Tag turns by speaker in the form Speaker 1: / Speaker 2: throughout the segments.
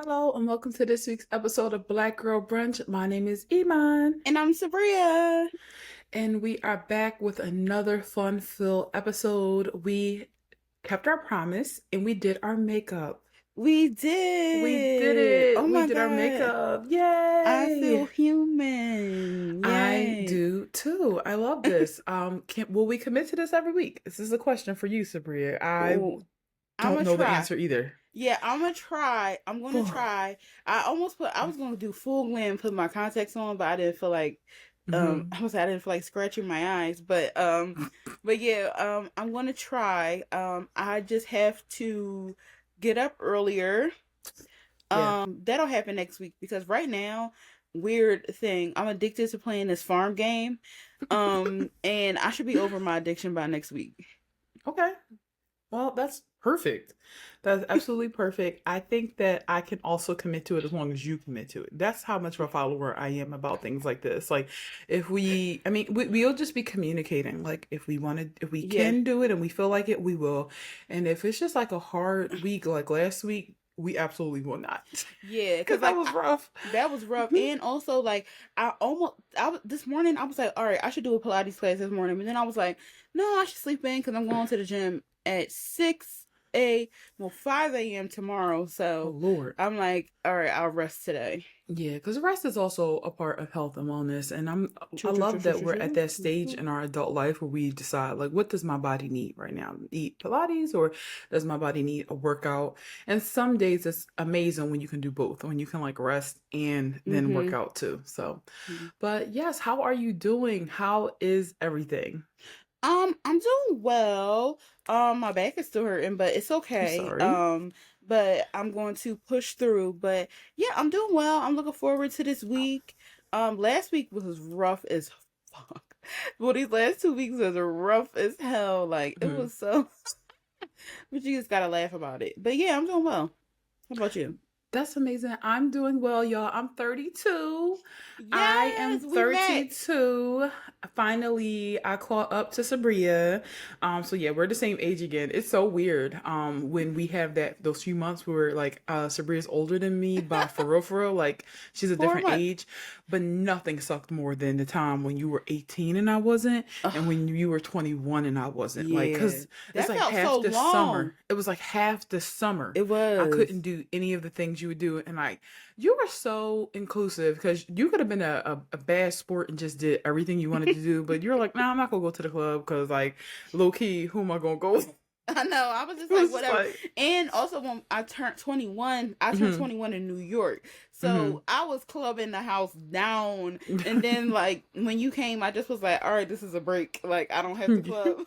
Speaker 1: Hello and welcome to this week's episode of Black Girl Brunch. My name is Iman,
Speaker 2: And I'm Sabria.
Speaker 1: and we are back with another fun-filled episode. We kept our promise and we did our makeup.
Speaker 2: We
Speaker 1: We did
Speaker 2: did.
Speaker 1: it.
Speaker 2: Oh
Speaker 1: We
Speaker 2: my
Speaker 1: did our
Speaker 2: God.
Speaker 1: makeup.
Speaker 2: I feel
Speaker 1: Yay!
Speaker 2: human.
Speaker 1: I
Speaker 2: Yay.
Speaker 1: do too. I love this. Will we commit to this every week? This is a question for you, Sabria. I
Speaker 2: Oh, I'm
Speaker 1: don't
Speaker 2: gonna
Speaker 1: know the
Speaker 2: try.
Speaker 1: answer either.
Speaker 2: Yeah, I'm gonna try. I'm gonna try. I was gonna do full glam, put my contacts on, but I didn't feel like
Speaker 1: Hmm.
Speaker 2: I didn't feel like scratching my eyes. But yeah, I'm gonna try. I just have to get up earlier.
Speaker 1: Yeah.
Speaker 2: That'll happen next week because right now, weird thing, I'm addicted to playing this farm game. And I should be over my addiction by next week.
Speaker 1: Okay. Well, that's perfect. That's absolutely perfect. I think that I can also commit to it as long as you commit to it. That's how much of a follower I am about things like this. Like, we'll just be communicating. Like, if we
Speaker 2: Yeah.
Speaker 1: can do it and we feel like it, we will. And if it's just like a hard week, like last week, we absolutely will not.
Speaker 2: Yeah,
Speaker 1: Because
Speaker 2: because
Speaker 1: that was rough.
Speaker 2: that was rough. And also like this morning I was like, all right, I should do a Pilates class this morning. But then I was like, no, I should sleep in because I'm going to the gym at 5 a.m. tomorrow.
Speaker 1: Oh,
Speaker 2: So
Speaker 1: Lord.
Speaker 2: I'm like, all right, I'll rest today.
Speaker 1: Yeah, because rest is also a part of health and wellness, and I
Speaker 2: True, true, true,
Speaker 1: love
Speaker 2: true,
Speaker 1: that
Speaker 2: true,
Speaker 1: we're at
Speaker 2: true,
Speaker 1: that
Speaker 2: true,
Speaker 1: stage
Speaker 2: true.
Speaker 1: in our adult life where we decide like, what does my body need right now? Eat Pilates, or does my body need a workout? And some days it's amazing when you can do both, when you can like rest and then work
Speaker 2: Mm-hmm.
Speaker 1: out too. So, but yes, how are you doing? How is everything?
Speaker 2: I'm doing well. My back is still hurting, but it's
Speaker 1: I'm
Speaker 2: okay.
Speaker 1: sorry.
Speaker 2: But I'm going to push through. But yeah, I'm doing well. I'm looking forward to this week. Last week was rough as fuck. Well, these last 2 weeks was rough as hell. Like it
Speaker 1: Mhm.
Speaker 2: was so, but you just gotta laugh about it. But yeah, I'm doing well. How about you?
Speaker 1: That's amazing. I'm doing well, y'all. I'm 32. I am
Speaker 2: Yes, we met.
Speaker 1: 32. Finally, I caught up to Sabria. So yeah, we're the same age again. It's so weird. When we have those few months where like Sabria's older than me by for real, like she's a
Speaker 2: four
Speaker 1: different
Speaker 2: months.
Speaker 1: age, but nothing sucked more than the time when you were 18 and I wasn't, and
Speaker 2: Ugh,
Speaker 1: when you were 21 and I wasn't. Like,
Speaker 2: yeah,
Speaker 1: cause it's
Speaker 2: that
Speaker 1: like
Speaker 2: felt so
Speaker 1: half the
Speaker 2: long.
Speaker 1: summer. It was like half the summer.
Speaker 2: It
Speaker 1: I
Speaker 2: was.
Speaker 1: couldn't do any of the things you would do. And like, you were so inclusive because you could have been a bad sport and just did everything you wanted to do. But you're like, nah, I'm not going to go to the club because, like, low key, who am I going to go with?
Speaker 2: I know. I was just
Speaker 1: It
Speaker 2: like,
Speaker 1: was just
Speaker 2: whatever.
Speaker 1: like,
Speaker 2: And also, when I turned
Speaker 1: mm-hmm,
Speaker 2: 21 in New York.
Speaker 1: mm-hmm.
Speaker 2: So I was clubbing the house down. And then, like, when you came, I just was like, all right, this is a break. Like, I don't have to club.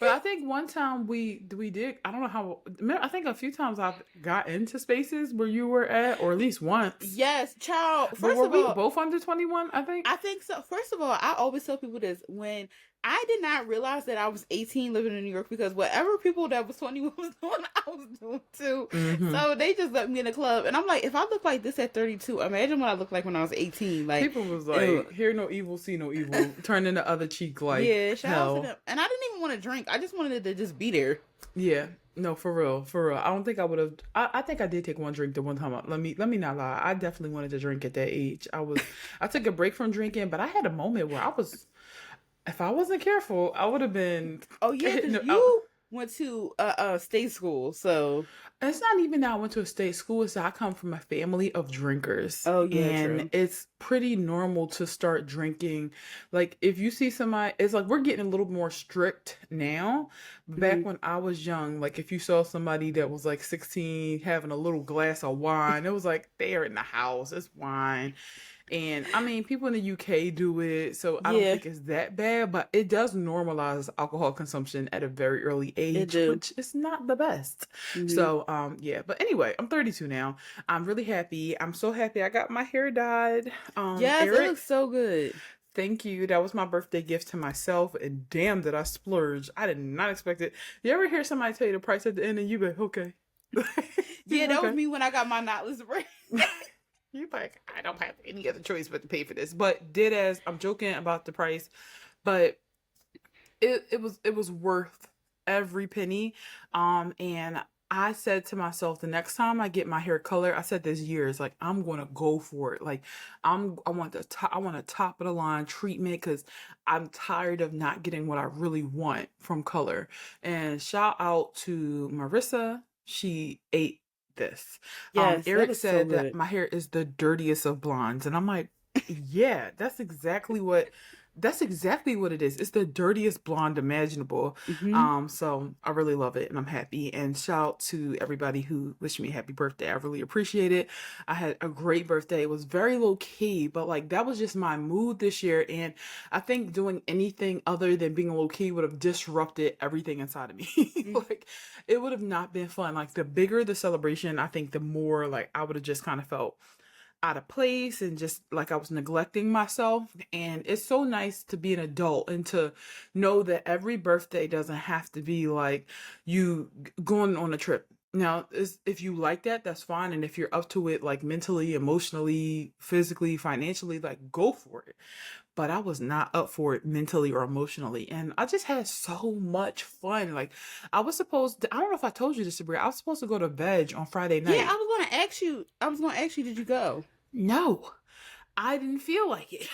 Speaker 1: But I
Speaker 2: Like,
Speaker 1: think one time we did. I don't know how. I think a few times I've got into spaces where you were at, or at least once.
Speaker 2: yes, child.
Speaker 1: But
Speaker 2: First
Speaker 1: were
Speaker 2: of
Speaker 1: we
Speaker 2: all,
Speaker 1: both under 21? I think.
Speaker 2: I think so. First of all, I always tell people this when I did not realize that I was 18 living in New York because whatever people that was 21 was doing, I was doing too.
Speaker 1: Mm-hmm.
Speaker 2: So they just let me in the club. And I'm like, if I look like this at 32, imagine what I look like when I was 18. Like,
Speaker 1: People was
Speaker 2: ew.
Speaker 1: like, "Hear no evil, see no evil." Turning the other cheek like
Speaker 2: Yeah, shout out to
Speaker 1: hell.
Speaker 2: them. And I didn't even want to drink. I just wanted to just be there.
Speaker 1: Yeah, no, for real, for real. I don't think I would have. I think I did take one drink the one time. Let me not lie. I definitely wanted to drink at that age. I took a break from drinking, but I had a moment where I was. If I wasn't careful, I would have been
Speaker 2: Oh yeah,
Speaker 1: hitting
Speaker 2: because
Speaker 1: it out.
Speaker 2: you went to state school. So
Speaker 1: It's not even that I went to a state school. It's that I come from a family of drinkers.
Speaker 2: oh yeah,
Speaker 1: And
Speaker 2: true.
Speaker 1: it's pretty normal to start drinking. Like, if you see somebody, it's like we're getting a little more strict now. Back
Speaker 2: Hmm.
Speaker 1: when I was young, like, if you saw somebody that was like 16 having a little glass of wine, it was like they're in the house, it's wine. And I mean, people in the UK do it, so I don't
Speaker 2: Yeah,
Speaker 1: think it's that bad, but it does normalize alcohol consumption at a very early
Speaker 2: it
Speaker 1: age,
Speaker 2: do.
Speaker 1: which is not the best.
Speaker 2: Hmm.
Speaker 1: So, yeah. But anyway, I'm 32 now. I'm really happy. I'm so happy I got my hair dyed.
Speaker 2: Yes, it looks
Speaker 1: Eric,
Speaker 2: so good.
Speaker 1: thank you. That was my birthday gift to myself, and damn, did I splurge. I did not expect it. You ever hear somebody tell you the price at the end and you be like, okay.
Speaker 2: Yeah, that was
Speaker 1: Okay.
Speaker 2: me when I got my knotless braid.
Speaker 1: You like, I don't have any other choice but to pay for this. But did as I'm joking about the price, but it was worth every penny. And I said to myself, the next time I get my hair color, I said this years, like I'm gonna go for it. Like I want I want a top of the line treatment because I'm tired of not getting what I really want from color. And shout out to Marissa, she ate this.
Speaker 2: Yes, that
Speaker 1: Eric
Speaker 2: looks so
Speaker 1: said that
Speaker 2: good.
Speaker 1: my hair is the dirtiest of blondes, and I'm like, yeah, that's exactly what it is. It's the dirtiest blonde imaginable.
Speaker 2: Hmm.
Speaker 1: So I really love it and I'm happy. And shout out to everybody who wished me a happy birthday. I really appreciate it. I had a great birthday. It was very low key, but like that was just my mood this year. And I think doing anything other than being low key would have disrupted everything inside of me. Like it would have not been fun. Like the bigger the celebration, I think the more like I would have just kind of felt out of place and just like I was neglecting myself. And it's so nice to be an adult and to know that every birthday doesn't have to be like you going on a trip. Now, if you like that, that's fine. And if you're up to it, like mentally, emotionally, physically, financially, like go for it. But I was not up for it mentally or emotionally. And I just had so much fun. Like, I don't know if I told you this, Sabrina. I was supposed to go to Veg on Friday
Speaker 2: Yeah,
Speaker 1: night.
Speaker 2: I was gonna ask you, did you go?
Speaker 1: No, I didn't feel like it.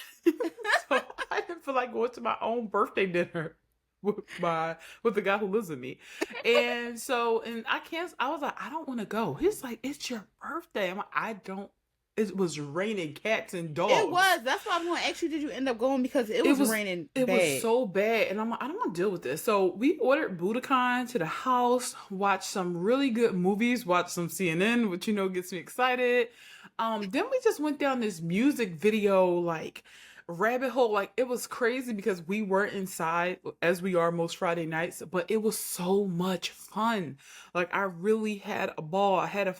Speaker 1: So I didn't feel like going to my own birthday dinner with with the guy who lives with me. And I can't I was like, I don't want to go. He's like, it's your birthday. I'm like, I don't it was raining cats and
Speaker 2: It
Speaker 1: dogs.
Speaker 2: was. That's why I'm gonna ask you, did you end up going? Because it
Speaker 1: It
Speaker 2: was
Speaker 1: was
Speaker 2: raining
Speaker 1: it was
Speaker 2: bad.
Speaker 1: so bad, and I'm like, I don't want to deal with this. So we ordered Budokan to the house, watched some really good movies, watched some CNN, which gets me excited. Then we just went down this music video like rabbit hole. Like it was crazy because we were inside as we are most Friday nights, but it was so much fun. Like I really had a ball. I had a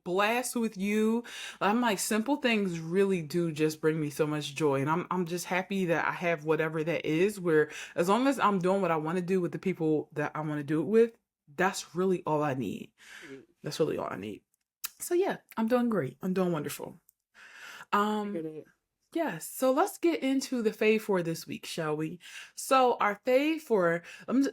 Speaker 1: blast with you. I'm like simple things really do just bring me so much joy, and I'm just happy that I have whatever that is. Where as long as I'm doing what I want to do with the people that I want to do it with, that's really all I need. That's really all I need. So yeah, I'm doing great. I'm doing wonderful. Um, Yes, so let's get into the fave for this week, shall we? So our fave for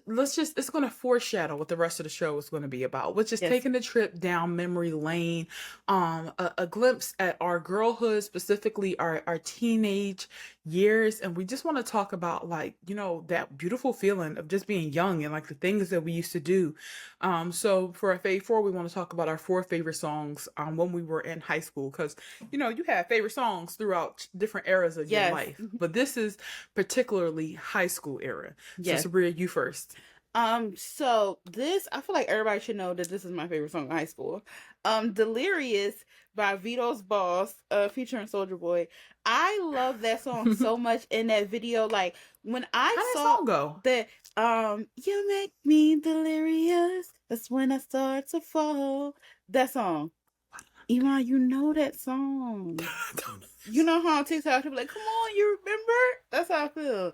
Speaker 1: let's just it's going to foreshadow what the rest of the show is going to be about, which is
Speaker 2: Yes.
Speaker 1: taking a trip down memory lane, a glimpse at our girlhood, specifically our teenage years, and we just want to talk about like that beautiful feeling of just being young and like the things that we used to do. So for our fave four, we want to talk about our four favorite songs when we were in high school, because you have favorite songs throughout different eras of your
Speaker 2: Yes.
Speaker 1: life, but this is particularly high school era. So
Speaker 2: Yes.
Speaker 1: Sabria, you first.
Speaker 2: So this, I feel like everybody should know that this is my favorite song in high school. Delirious by Vito's Boss, featuring Soldier Boy. I love that song so much in that video. Like when I
Speaker 1: How did that
Speaker 2: saw
Speaker 1: song go?
Speaker 2: that, you make me delirious. That's when I start to fall. That song. Iman, you know that song. You know how on TikTok people like, come on, you remember? That's how I feel.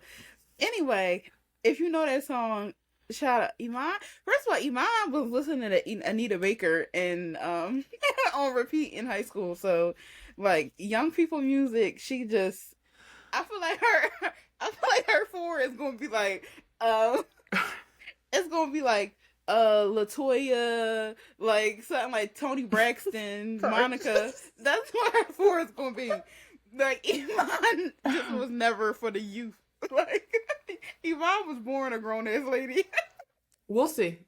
Speaker 2: Anyway, if you know that song, shout out Iman. First of all, Iman was listening to Anita Baker and on repeat in high school. So like young people music, she just I feel like her I feel like her four is gonna be like it's gonna be like Latoya, like something like Tony Braxton,
Speaker 1: Sorry.
Speaker 2: Monica. That's what her four is gonna be. Like Iman just was never for the youth. Like Iman was born a grown ass lady.
Speaker 1: We'll see.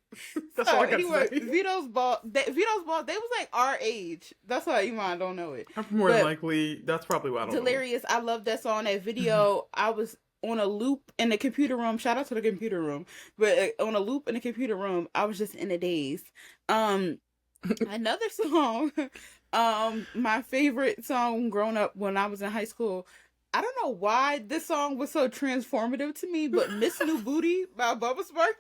Speaker 1: That's all
Speaker 2: So
Speaker 1: I got
Speaker 2: anyway,
Speaker 1: to say.
Speaker 2: Vito's ball, they was like our age. That's why Iman don't know it.
Speaker 1: More than
Speaker 2: But
Speaker 1: likely, that's probably why I don't know it.
Speaker 2: Delirious, I love that song. That video, I was on a loop in the computer room. Shout out to the computer room. But on a loop in the computer room, I was just in a daze. Another song, my favorite song growing up when I was in high school. I don't know why this song was so transformative to me, but Miss New Booty by Bubba Spark.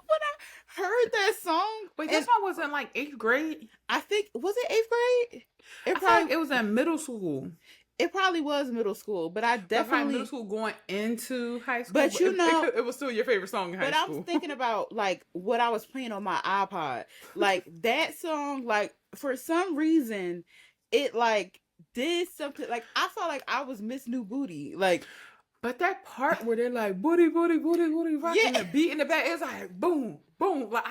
Speaker 2: When I heard that song,
Speaker 1: Wait,
Speaker 2: and
Speaker 1: this one was in like 8th grade?
Speaker 2: I think was it eighth grade? It
Speaker 1: I feel like
Speaker 2: probably
Speaker 1: it was in middle school.
Speaker 2: it probably was middle school, but I
Speaker 1: That's probably middle
Speaker 2: definitely.
Speaker 1: school going into high school.
Speaker 2: But you know,
Speaker 1: it was still your favorite song in high
Speaker 2: but I'm
Speaker 1: school.
Speaker 2: thinking about like what I was playing on my iPod, like that song. Like for some reason, it like did something. Like I felt like I was Miss New Booty. Like
Speaker 1: But that part where they're like booty, booty, booty, booty, rocking
Speaker 2: yeah,
Speaker 1: the beat in the back, it's like boom, boom. Like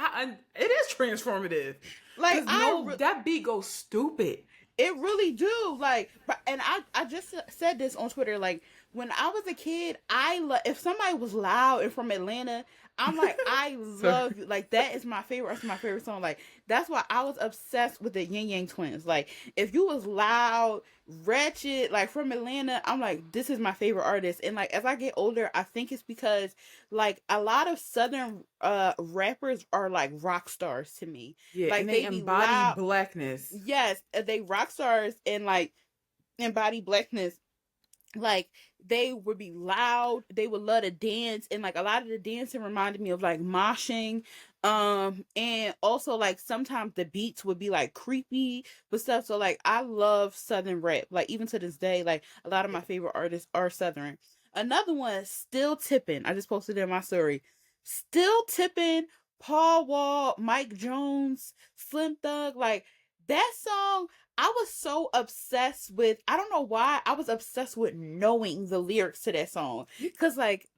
Speaker 1: it is transformative.
Speaker 2: Like
Speaker 1: Cause no, that beat goes stupid.
Speaker 2: it really do. Like, and I just said this on Twitter. Like, when I was a kid, if somebody was loud and from Atlanta, I'm like, I
Speaker 1: So
Speaker 2: love you. Like, that is my favorite. That's my favorite song. Like, that's why I was obsessed with the Yin Yang Twins. Like, if you was loud, ratchet, like from Atlanta, I'm like, this is my favorite artist. And like, as I get older, I think it's because like a lot of Southern rappers are like rock stars to me.
Speaker 1: yeah, and
Speaker 2: Like,
Speaker 1: they
Speaker 2: they be
Speaker 1: embody
Speaker 2: loud.
Speaker 1: blackness.
Speaker 2: Yes, they rock stars and like embody blackness. Like, they would be loud, they would love to dance, and like a lot of the dancing reminded me of like moshing. And also like sometimes the beats would be like creepy but stuff. So like I love Southern rap. Like even to this day, like a lot of my favorite artists are Southern. Another one, Still Tipping. I just posted it in my story. Still Tipping, Paul Wall, Mike Jones, Slim Thug, like that song. I was so obsessed with, I don't know why, I was obsessed with knowing the lyrics to that song. Cause like,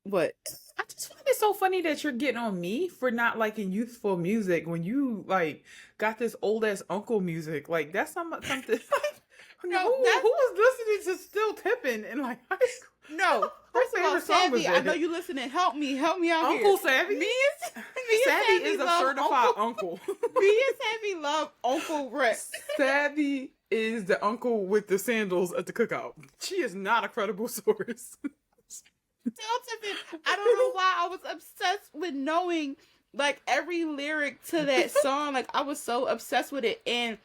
Speaker 2: what?
Speaker 1: I just find it so funny that you're getting on me for not liking youthful music when you like got this old ass uncle music. Like that's something. Who
Speaker 2: No,
Speaker 1: was listening to Still Tipping in like high school?
Speaker 2: no. First of all, Savvy, I know you listening. Help me out
Speaker 1: Uncle
Speaker 2: here.
Speaker 1: Savvy.
Speaker 2: Me and
Speaker 1: Savvy is a certified uncle.
Speaker 2: Me and Savvy love Uncle Rick.
Speaker 1: Savvy is the uncle with the sandals at the cookout. She is not a credible source.
Speaker 2: I don't know why I was obsessed with knowing like every lyric to that song. Like I was so obsessed with it. And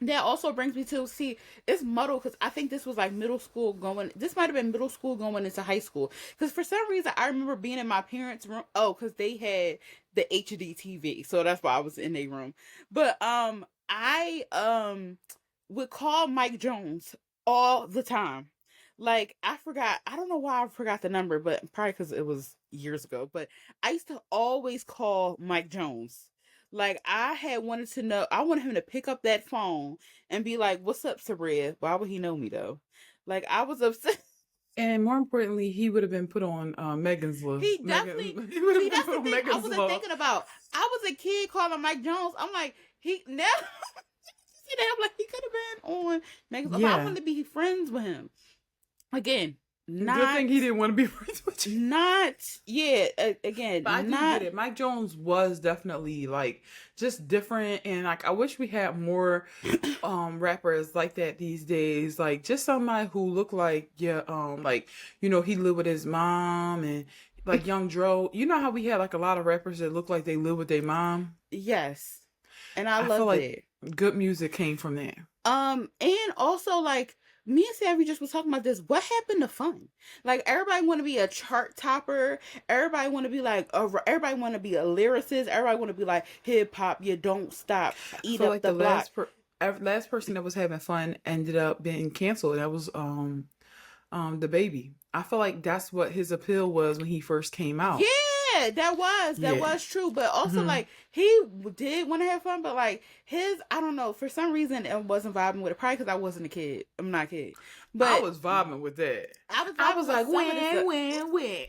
Speaker 2: that also brings me to, see, it's muddled because I think this was like middle school going, this might have been middle school going into high school, because for some reason I remember being in my parents' room. Oh, because they had the HD TV, so that's why I was in their room. But I would call Mike Jones all the time. Like I don't know why I forgot the number, but probably because it was years ago. But I used to always call Mike Jones. Like I had wanted to know, I wanted him to pick up that phone and be like, "What's up, Sabria?" Why would he know me though? Like I was upset.
Speaker 1: And more importantly, he would have been put on Megan's list.
Speaker 2: He definitely.
Speaker 1: He would have
Speaker 2: See,
Speaker 1: been
Speaker 2: that's
Speaker 1: put
Speaker 2: the
Speaker 1: on
Speaker 2: thing I
Speaker 1: Megan's
Speaker 2: wasn't
Speaker 1: list.
Speaker 2: thinking about. I was a kid calling Mike Jones. I'm like, he now. See that? I'm like, he could have been on Megan's list. But I
Speaker 1: Yeah.
Speaker 2: wanted to be friends with him. Again,
Speaker 1: Good
Speaker 2: not.
Speaker 1: thing he didn't want to be friends with you.
Speaker 2: Not. Yeah. Again,
Speaker 1: But I do
Speaker 2: not.
Speaker 1: get it. Mike Jones was definitely like just different, and like I wish we had more rappers like that these days. Like just somebody who looked like, yeah, like he lived with his mom, and like Young Dro. You know how we had like a lot of rappers that look like they live with their mom.
Speaker 2: Yes, and I
Speaker 1: I feel
Speaker 2: love
Speaker 1: like
Speaker 2: it.
Speaker 1: good music came from there.
Speaker 2: And also like me and Savvy just was talking about this. What happened to fun? Like everybody want to be a chart topper. Everybody want to be like everybody want to be a lyricist. Everybody want to be like hip hop. You don't stop.
Speaker 1: I
Speaker 2: Eat
Speaker 1: feel
Speaker 2: up
Speaker 1: like
Speaker 2: the
Speaker 1: the
Speaker 2: block.
Speaker 1: last person that was having fun ended up being canceled. That was the baby. I feel like that's what his appeal was when he first came out.
Speaker 2: Yeah, that
Speaker 1: Yeah.
Speaker 2: was true. But also
Speaker 1: Mhm.
Speaker 2: like he did want to have fun, but like I don't know, for some reason it wasn't vibing with it. Probably because I wasn't a kid. I'm not a kid, but
Speaker 1: I was vibing with that.
Speaker 2: I
Speaker 1: was
Speaker 2: was
Speaker 1: like,
Speaker 2: when.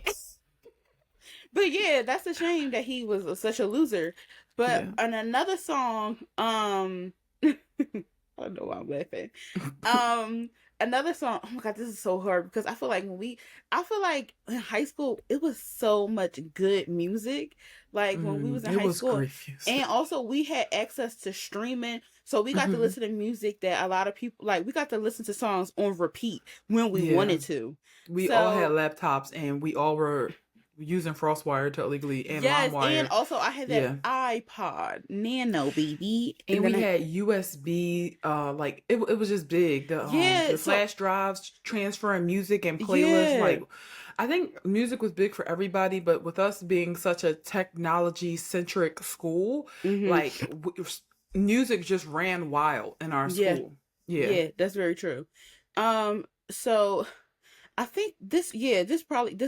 Speaker 2: But yeah, that's a shame that he was such a loser. But
Speaker 1: Yeah.
Speaker 2: on another song, I don't know why I'm laughing. Another song. Oh my god, this is so hard because I feel like I feel like in high school it was so much good music. Like when we was in
Speaker 1: It
Speaker 2: high
Speaker 1: was
Speaker 2: school,
Speaker 1: grievous.
Speaker 2: and also we had access to streaming, so we got to
Speaker 1: Mhm.
Speaker 2: listen to music that a lot of people like. We got to listen to songs on repeat when we
Speaker 1: Yeah.
Speaker 2: wanted to.
Speaker 1: We all had
Speaker 2: So
Speaker 1: laptops and we all were using FrostWire to illegally and
Speaker 2: yes,
Speaker 1: LimeWire.
Speaker 2: and also I had that iPod Nano, baby,
Speaker 1: And we
Speaker 2: then
Speaker 1: had USB, like it was just big.
Speaker 2: Yeah,
Speaker 1: The
Speaker 2: so-
Speaker 1: flash drives transferring music and playlists.
Speaker 2: Yeah.
Speaker 1: Like, I think music was big for everybody, but with us being such a technology centric school,
Speaker 2: Mhm.
Speaker 1: like music just ran wild in our
Speaker 2: Yeah.
Speaker 1: school.
Speaker 2: Yeah, that's very true. So I think this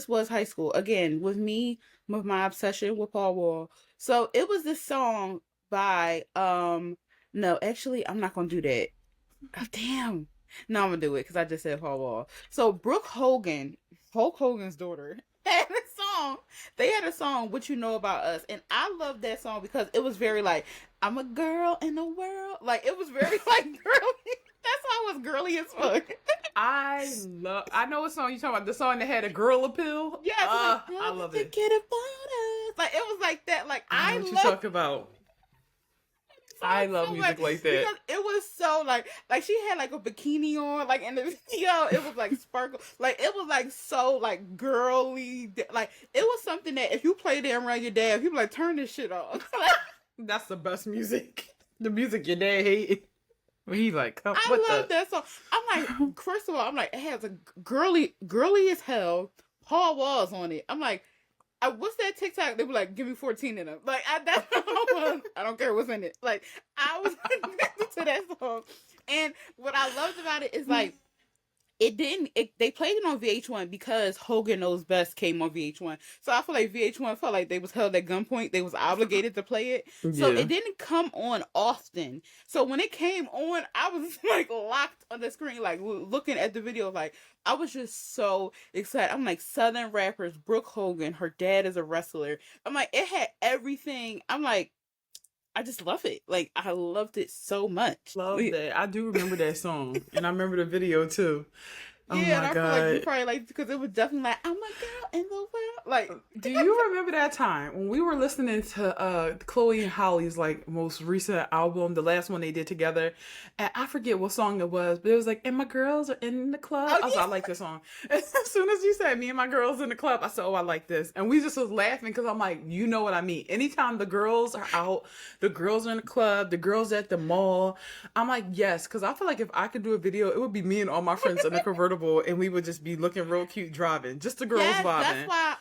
Speaker 2: was high school again with me with my obsession with Paul Wall. So it was this song by no, actually I'm not gonna do that. Oh, damn. No, I'm gonna do it because I just said Paul Wall. So Brooke Hogan, Hulk Hogan's daughter, had a song. They had a song, "What You Know About Us," and I love that song because it was very like, I'm a girl in the world. Like it was very like girly. That song was girly as fuck.
Speaker 1: I know what song you talking about. The song that had a girl appeal.
Speaker 2: Yeah, it's like
Speaker 1: I love it.
Speaker 2: get about us. Like it was like that. Like
Speaker 1: I know
Speaker 2: I
Speaker 1: what you
Speaker 2: love
Speaker 1: talk about. I
Speaker 2: song
Speaker 1: love
Speaker 2: so
Speaker 1: music
Speaker 2: much
Speaker 1: like that.
Speaker 2: because it was so like she had like a bikini on like in the video. It was like sparkle. Like it was like so like girly. Like it was something that if you played it around your dad, people like turn this shit off. Like,
Speaker 1: That's the best music. The music your dad hated. He like, oh, what
Speaker 2: I love
Speaker 1: the?
Speaker 2: that song. I'm like, first of all, I'm like, it has a girly as hell. Paul Walls on it. I'm like, what's that TikTok? They were like, give me 14 in them. Like, I don't care what's in it. Like, I was addicted to that song. And what I loved about it is like, they played it on VH1 because Hogan Knows Best came on VH1. So I feel like VH1 felt like they was held at gunpoint. They was obligated to play it. So
Speaker 1: Yeah.
Speaker 2: it didn't come on often. So when it came on, I was like locked on the screen, like looking at the video. Like I was just so excited. I'm like, Southern rappers, Brooke Hogan, her dad is a wrestler. I'm like, it had everything. I'm like, I just love it. Like I loved it so much.
Speaker 1: Love that. I do remember that song, and I remember the video too. Oh
Speaker 2: Yeah, and
Speaker 1: my
Speaker 2: I feel like you
Speaker 1: god.
Speaker 2: probably like because it was definitely like I'm a girl in the world. Like,
Speaker 1: Do you remember that time when we were listening to Chloe and Holly's like most recent album, the last one they did together, and I forget what song it was, but it was like, "And my girls are in the club."
Speaker 2: oh
Speaker 1: I was
Speaker 2: yeah,
Speaker 1: like, I like this song. As soon as you said, "Me and my girls in the club," I said, "Oh, I like this," and we just was laughing because I'm like, you know what I mean. Anytime the girls are out, the girls are in the club, the girls at the mall, I'm like, yes, because I feel like if I could do a video, it would be me and all my friends in a convertible, and we would just be looking real cute driving, just the girls
Speaker 2: yes,
Speaker 1: vibing.
Speaker 2: that's why.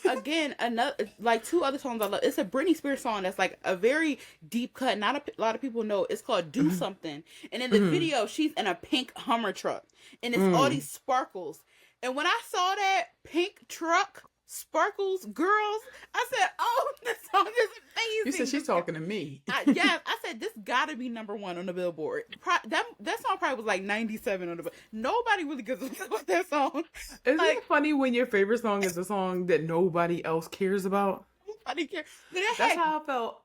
Speaker 2: Again, another like two other songs I love. It's a Britney Spears song that's like a very deep cut. Not a lot of people know. It's called "Do Something," and in the
Speaker 1: Mhm.
Speaker 2: video, she's in a pink Hummer truck, and it's all
Speaker 1: Mm.
Speaker 2: these sparkles. And when I saw that pink truck, sparkles, girls, I said, "Oh, this song is
Speaker 1: You
Speaker 2: amazing."
Speaker 1: said she's talking to me.
Speaker 2: Yeah, I said this gotta be #1 on the Billboard. That song probably was like 97 on the. Nobody really gives a fuck about that song.
Speaker 1: Isn't
Speaker 2: Like
Speaker 1: it funny when your favorite song is a song that nobody else cares about?
Speaker 2: nobody cares. But it
Speaker 1: That's
Speaker 2: had,
Speaker 1: how I felt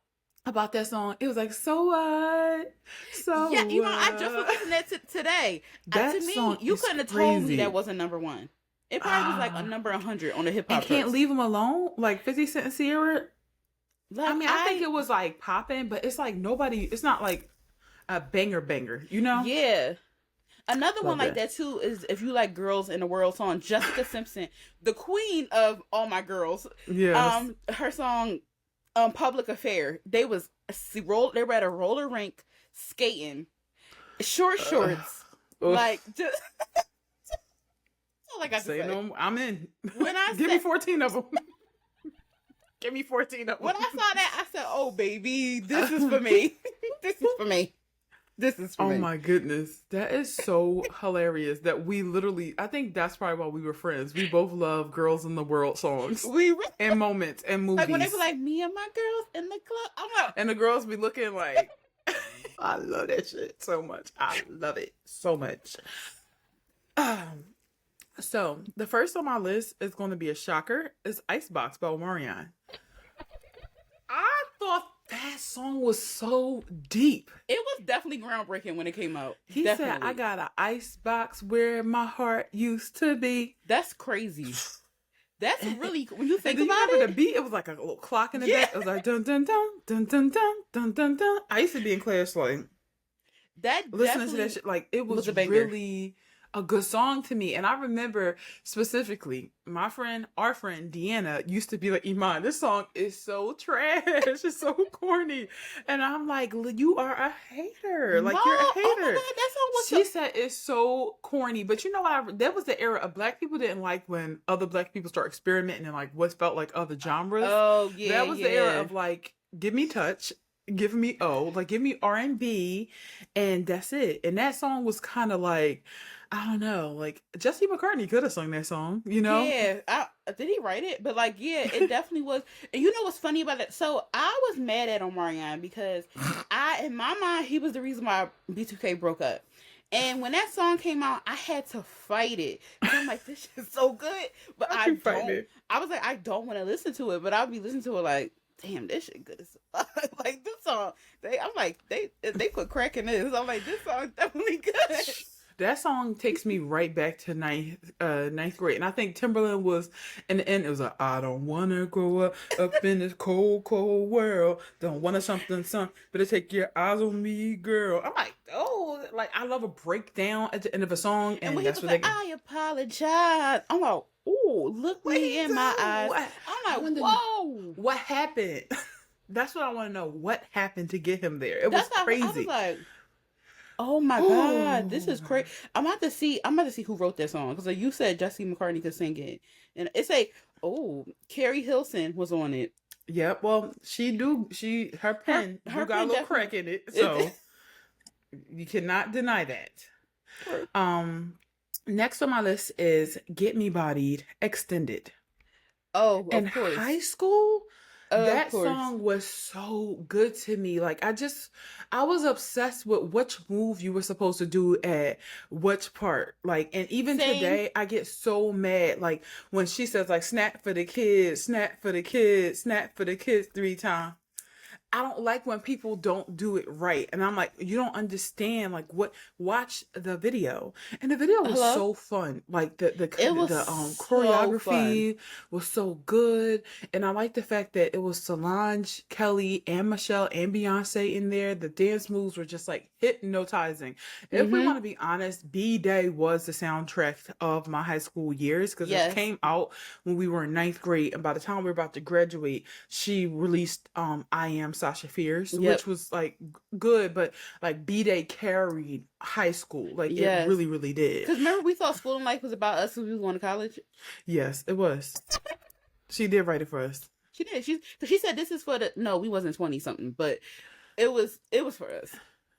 Speaker 1: about that song. It was like, so what? So
Speaker 2: yeah, you know, I just was
Speaker 1: what?
Speaker 2: listening to that today.
Speaker 1: That
Speaker 2: To me,
Speaker 1: song
Speaker 2: you
Speaker 1: is
Speaker 2: couldn't have told me
Speaker 1: crazy.
Speaker 2: that wasn't #1. It probably was like a
Speaker 1: Ah,
Speaker 2: number 100 on the hip
Speaker 1: and
Speaker 2: hop
Speaker 1: Can't
Speaker 2: charts.
Speaker 1: Leave Him Alone? Like 50 Cent and Sierra?
Speaker 2: Like
Speaker 1: I mean, I think it was like popping, but it's like nobody, it's not like a banger banger, you know?
Speaker 2: yeah. Another one
Speaker 1: Love
Speaker 2: like
Speaker 1: that.
Speaker 2: that too is if you like Girls in the World song, Jessica Simpson, the queen of all my girls.
Speaker 1: Yes.
Speaker 2: Her song Public Affair. They were at a roller rink skating, short shorts.
Speaker 1: Ugh.
Speaker 2: Like just that's all I got to
Speaker 1: Say
Speaker 2: say.
Speaker 1: no, I'm in.
Speaker 2: When I
Speaker 1: Give me
Speaker 2: said
Speaker 1: 14 of them. Give me 14 of them.
Speaker 2: when I saw that, I said, "Oh baby, this is for me. This is for me. This is for
Speaker 1: Oh
Speaker 2: me."
Speaker 1: my goodness. That is so hilarious that we literally, I think that's probably why we were friends. We both love Girls in the World songs
Speaker 2: We
Speaker 1: and moments and movies.
Speaker 2: like when they were like me and my girls in the club. I'm like,
Speaker 1: And the girls be looking like, I love that shit so much. I love it so much. So, the first on my list is going to be a shocker. It's Icebox by Omarion. I thought that song was so deep.
Speaker 2: it was definitely groundbreaking when it came out.
Speaker 1: He said, I got an icebox where my heart used to be.
Speaker 2: That's crazy. That's really when you
Speaker 1: And
Speaker 2: think
Speaker 1: then you
Speaker 2: about
Speaker 1: remember
Speaker 2: it.
Speaker 1: the beat? It was like a little clock in the
Speaker 2: Yeah.
Speaker 1: back. It was like dun dun dun dun dun dun dun dun dun. I used to be in class like
Speaker 2: That
Speaker 1: listening to
Speaker 2: definitely
Speaker 1: that shit. Like it was
Speaker 2: a banger.
Speaker 1: really a good song to me. And I remember specifically our friend Deanna used to be like, Iman, this song is so trash. It's so corny. And I'm like, you are a hater. Like
Speaker 2: No,
Speaker 1: you're a
Speaker 2: oh my
Speaker 1: hater.
Speaker 2: God, that song was
Speaker 1: She
Speaker 2: so,
Speaker 1: said it's so corny, but you know what? That was the era of black people didn't like when other black people start experimenting in like what felt like other genres.
Speaker 2: oh yeah,
Speaker 1: That was
Speaker 2: yeah.
Speaker 1: the era of like, give me touch, give me like give me R&B, and that's it. And that song was kind of like, I don't know, like Jesse McCartney could have sung that song, you know?
Speaker 2: Yeah, did he write it? But like, yeah, it definitely was. And you know what's funny about it? So I was mad at Omarion because in my mind, he was the reason why B2K broke up. And when that song came out, I had to fight it because I'm like, this shit's so good, but
Speaker 1: Not you fighting it.
Speaker 2: I was like, I don't want to listen to it, but I'll be listening to it like, damn, this shit good as fuck. Like this song, I'm like, they put crack in this. I'm like, this song definitely good.
Speaker 1: That song takes me right back to ninth grade, and I think Timberland was in the end. It was like, I don't wanna grow up in this cold, cold world. Don't wanna something, better take your eyes on me, girl. I'm like, oh, like I love a breakdown at the end of a song,
Speaker 2: And
Speaker 1: and
Speaker 2: when he
Speaker 1: that's
Speaker 2: was
Speaker 1: what
Speaker 2: like,
Speaker 1: they.
Speaker 2: I apologize, I'm like, oh, look me in my eyes.
Speaker 1: I
Speaker 2: I'm like,
Speaker 1: wonder
Speaker 2: whoa.
Speaker 1: what happened. That's what I want to know. What happened to get him there? It was
Speaker 2: That's how I was
Speaker 1: crazy.
Speaker 2: like, oh my god, this is crazy. I'm about to see. I'm about to see who wrote that song because like you said, Jesse McCartney could sing it, and it's like, oh, Carrie Hilson was on it.
Speaker 1: Yep. Well, her pen
Speaker 2: Her
Speaker 1: got a
Speaker 2: pen
Speaker 1: little crack in it, so you cannot deny that. Next on my list is "Get Me Bodied" extended.
Speaker 2: Oh,
Speaker 1: In
Speaker 2: of course,
Speaker 1: high school,
Speaker 2: of
Speaker 1: that
Speaker 2: course.
Speaker 1: song was so good to me. Like I was obsessed with which move you were supposed to do at which part. Like, and even
Speaker 2: Same.
Speaker 1: today, I get so mad. Like when she says like "snap for the kids, snap for the kids, snap for the kids" 3 times. I don't like when people don't do it right. And I'm like, you don't understand like what watch the video. And the video was
Speaker 2: Hello.
Speaker 1: so fun. Like the
Speaker 2: It was so fun.
Speaker 1: choreography was so good. And I like the fact that it was Solange, Kelly, and Michelle and Beyonce in there. The dance moves were just like hypnotizing. If we
Speaker 2: Mm-hmm.
Speaker 1: want to be honest, B-Day was the soundtrack of my high school years because it
Speaker 2: Yes.
Speaker 1: came out when we were in ninth grade. And by the time we were about to graduate, she released I Am Sasha Fierce,
Speaker 2: Yep.
Speaker 1: which was like good, but like B-Day carried high school. Like
Speaker 2: Yes.
Speaker 1: it really, really did.
Speaker 2: Because remember, we thought School and Life was about us when we was going to college.
Speaker 1: Yes, it was. She did write it for us.
Speaker 2: She did. She said this is for the. No, we wasn't 20 something, but it was for us.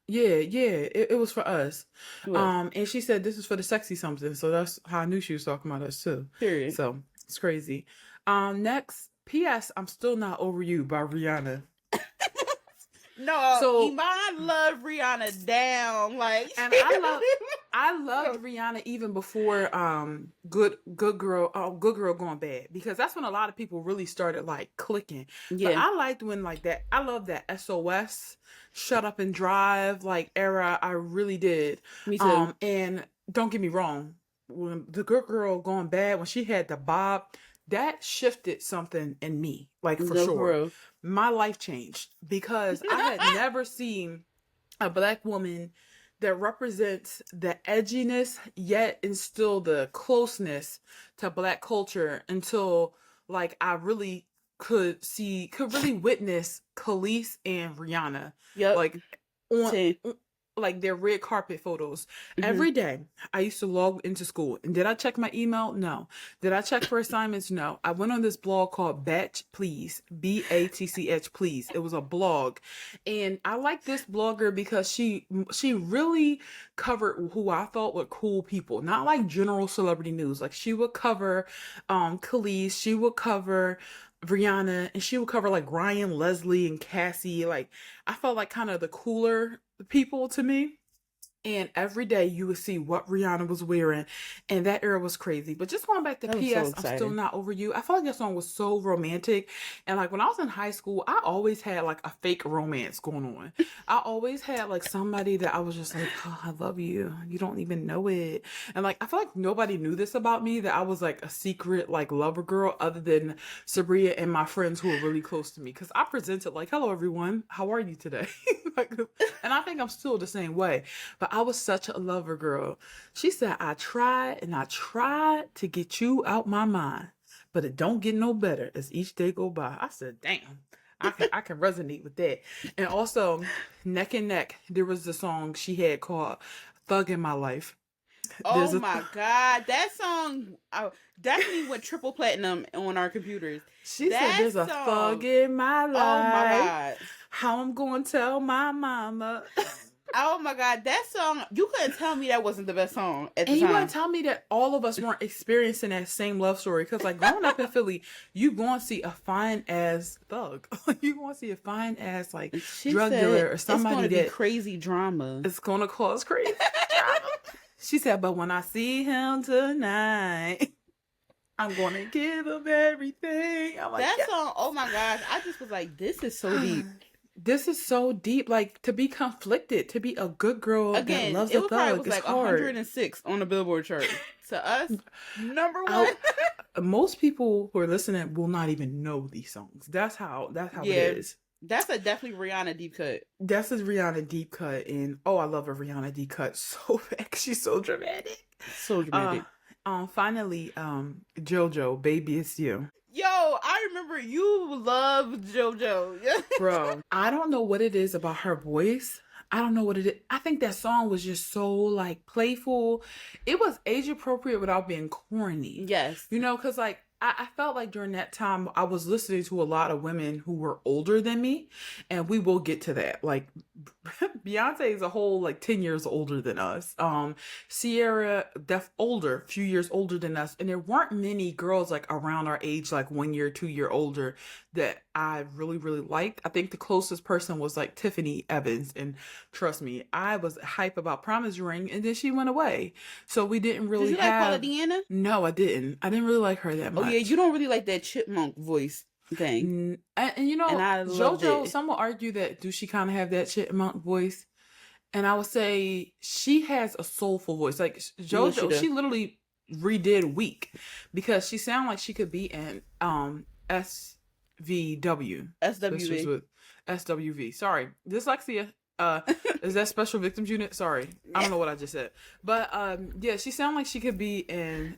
Speaker 1: Yeah, it was for us.
Speaker 2: It was.
Speaker 1: And she said this is for the sexy something, so that's how I knew she was talking about us too.
Speaker 2: Period.
Speaker 1: So it's crazy. Next, P.S. I'm Still Not Over You by Rihanna.
Speaker 2: No,
Speaker 1: So-
Speaker 2: Iman loved Rihanna down, like,
Speaker 1: And I loved Rihanna even before Good Girl Going Bad, because that's when a lot of people really started like clicking. But
Speaker 2: yeah,
Speaker 1: I liked when like that. I love that SOS, Shut Up and Drive like era. I really did.
Speaker 2: me too.
Speaker 1: And don't get me wrong, when the Good Girl Going Bad, when she had the bob, that shifted something in me, like for
Speaker 2: No,
Speaker 1: sure.
Speaker 2: real.
Speaker 1: My life changed because I had never seen a black woman that represents the edginess yet instill the closeness to black culture until like I really could really witness Khalees and Rihanna
Speaker 2: Yep.
Speaker 1: like on
Speaker 2: Same.
Speaker 1: like their red carpet photos.
Speaker 2: Mhm.
Speaker 1: Every day I used to log into school. And did I check my email? No. Did I check for assignments? No. I went on this blog called Batch Please. BATCH Please. It was a blog. And I like this blogger because she really covered who I thought were cool people. Not like general celebrity news. Like she would cover Khalees, she would cover Rihanna, and she would cover like Ryan, Leslie, and Cassie. Like I felt like kind of the cooler people to me. And every day you would see what Rihanna was wearing, and that era was crazy. But just going back to
Speaker 2: That was so
Speaker 1: PS, I'm Still
Speaker 2: exciting.
Speaker 1: Not Over You. I felt like that song was so romantic. And like when I was in high school, I always had like a fake romance going on. I always had like somebody that I was just like, oh, I love you. You don't even know it. And like I feel like nobody knew this about me, that I was like a secret like lover girl other than Sabria and my friends who were really close to me. Because I presented like, hello everyone, how are you today? Like, and I think I'm still the same way. But I was such a lover girl. She said, I tried and I tried to get you out my mind, but it don't get no better as each day go by. I said, damn, I can resonate with that. And also, Neck and Neck, there was the song she had called Thug in My Life.
Speaker 2: Oh my god, that song definitely went triple platinum on our computers.
Speaker 1: She
Speaker 2: That
Speaker 1: said, there's a
Speaker 2: song-
Speaker 1: thug in my life.
Speaker 2: Oh my god.
Speaker 1: How I'm going to tell my mama.
Speaker 2: Oh my god, that song, you couldn't tell me that wasn't the best song at the
Speaker 1: And you
Speaker 2: time.
Speaker 1: want to tell me that all of us weren't experiencing that same love story? Because like growing up in Philly, you going to see a fine ass thug. You going to see a fine ass like
Speaker 2: She
Speaker 1: drug
Speaker 2: said
Speaker 1: dealer or
Speaker 2: it's
Speaker 1: somebody
Speaker 2: going to
Speaker 1: that
Speaker 2: be crazy drama.
Speaker 1: is going to cause crazy drama. She said, but when I see him tonight, I'm gonna give him everything. I'm like,
Speaker 2: That
Speaker 1: yeah.
Speaker 2: song, oh my gosh, I just was like, this is so deep.
Speaker 1: This is so deep. Like, to be conflicted, to be a good girl that
Speaker 2: Again,
Speaker 1: loves
Speaker 2: it
Speaker 1: a
Speaker 2: was probably
Speaker 1: thug
Speaker 2: was
Speaker 1: is
Speaker 2: like
Speaker 1: hard.
Speaker 2: 106 on the Billboard chart. To us, number one.
Speaker 1: I, most people who are listening will not even know these songs. That's how it
Speaker 2: Yeah,
Speaker 1: is.
Speaker 2: that's a definitely Rihanna deep cut.
Speaker 1: That's a Rihanna deep cut, and oh, I love a Rihanna deep cut so bad. 'Cause she's so dramatic.
Speaker 2: So
Speaker 1: Uh,
Speaker 2: dramatic.
Speaker 1: finally, JoJo, baby, it's you.
Speaker 2: Yo, I remember you loved JoJo. Yeah.
Speaker 1: Bro, I don't know what it is about her voice. I don't know what it is. I think that song was just so like playful. It was age appropriate without being corny.
Speaker 2: Yes.
Speaker 1: Because like I felt like during that time I was listening to a lot of women who were older than me, and we will get to that. Like Beyonce is a whole like 10 years older than us. Sierra older, few years older than us, and there weren't many girls like around our age, like 1 year, 2 year older, that I really, really liked. I think the closest person was like Tiffany Evans. And trust me, I was hype about Promise Ring, and then she went away. So we didn't
Speaker 2: Did
Speaker 1: really
Speaker 2: you like Paula
Speaker 1: have.
Speaker 2: Deanna?
Speaker 1: No, I didn't. I didn't really like her that
Speaker 2: Oh yeah,
Speaker 1: much.
Speaker 2: you don't really like that chipmunk voice thing. And I loved
Speaker 1: JoJo,
Speaker 2: it.
Speaker 1: some will argue that do she kind of have that chipmunk voice? And I would say she has a soulful voice. Like
Speaker 2: No, she
Speaker 1: JoJo,
Speaker 2: does.
Speaker 1: she literally redid Weak because she sounded like she could be in SVW, Sisters
Speaker 2: SWV.
Speaker 1: with SWV. Sorry, dyslexia. Is that Special Victims Unit? Sorry, I don't know what I just said. But yeah, she sounded like she could be in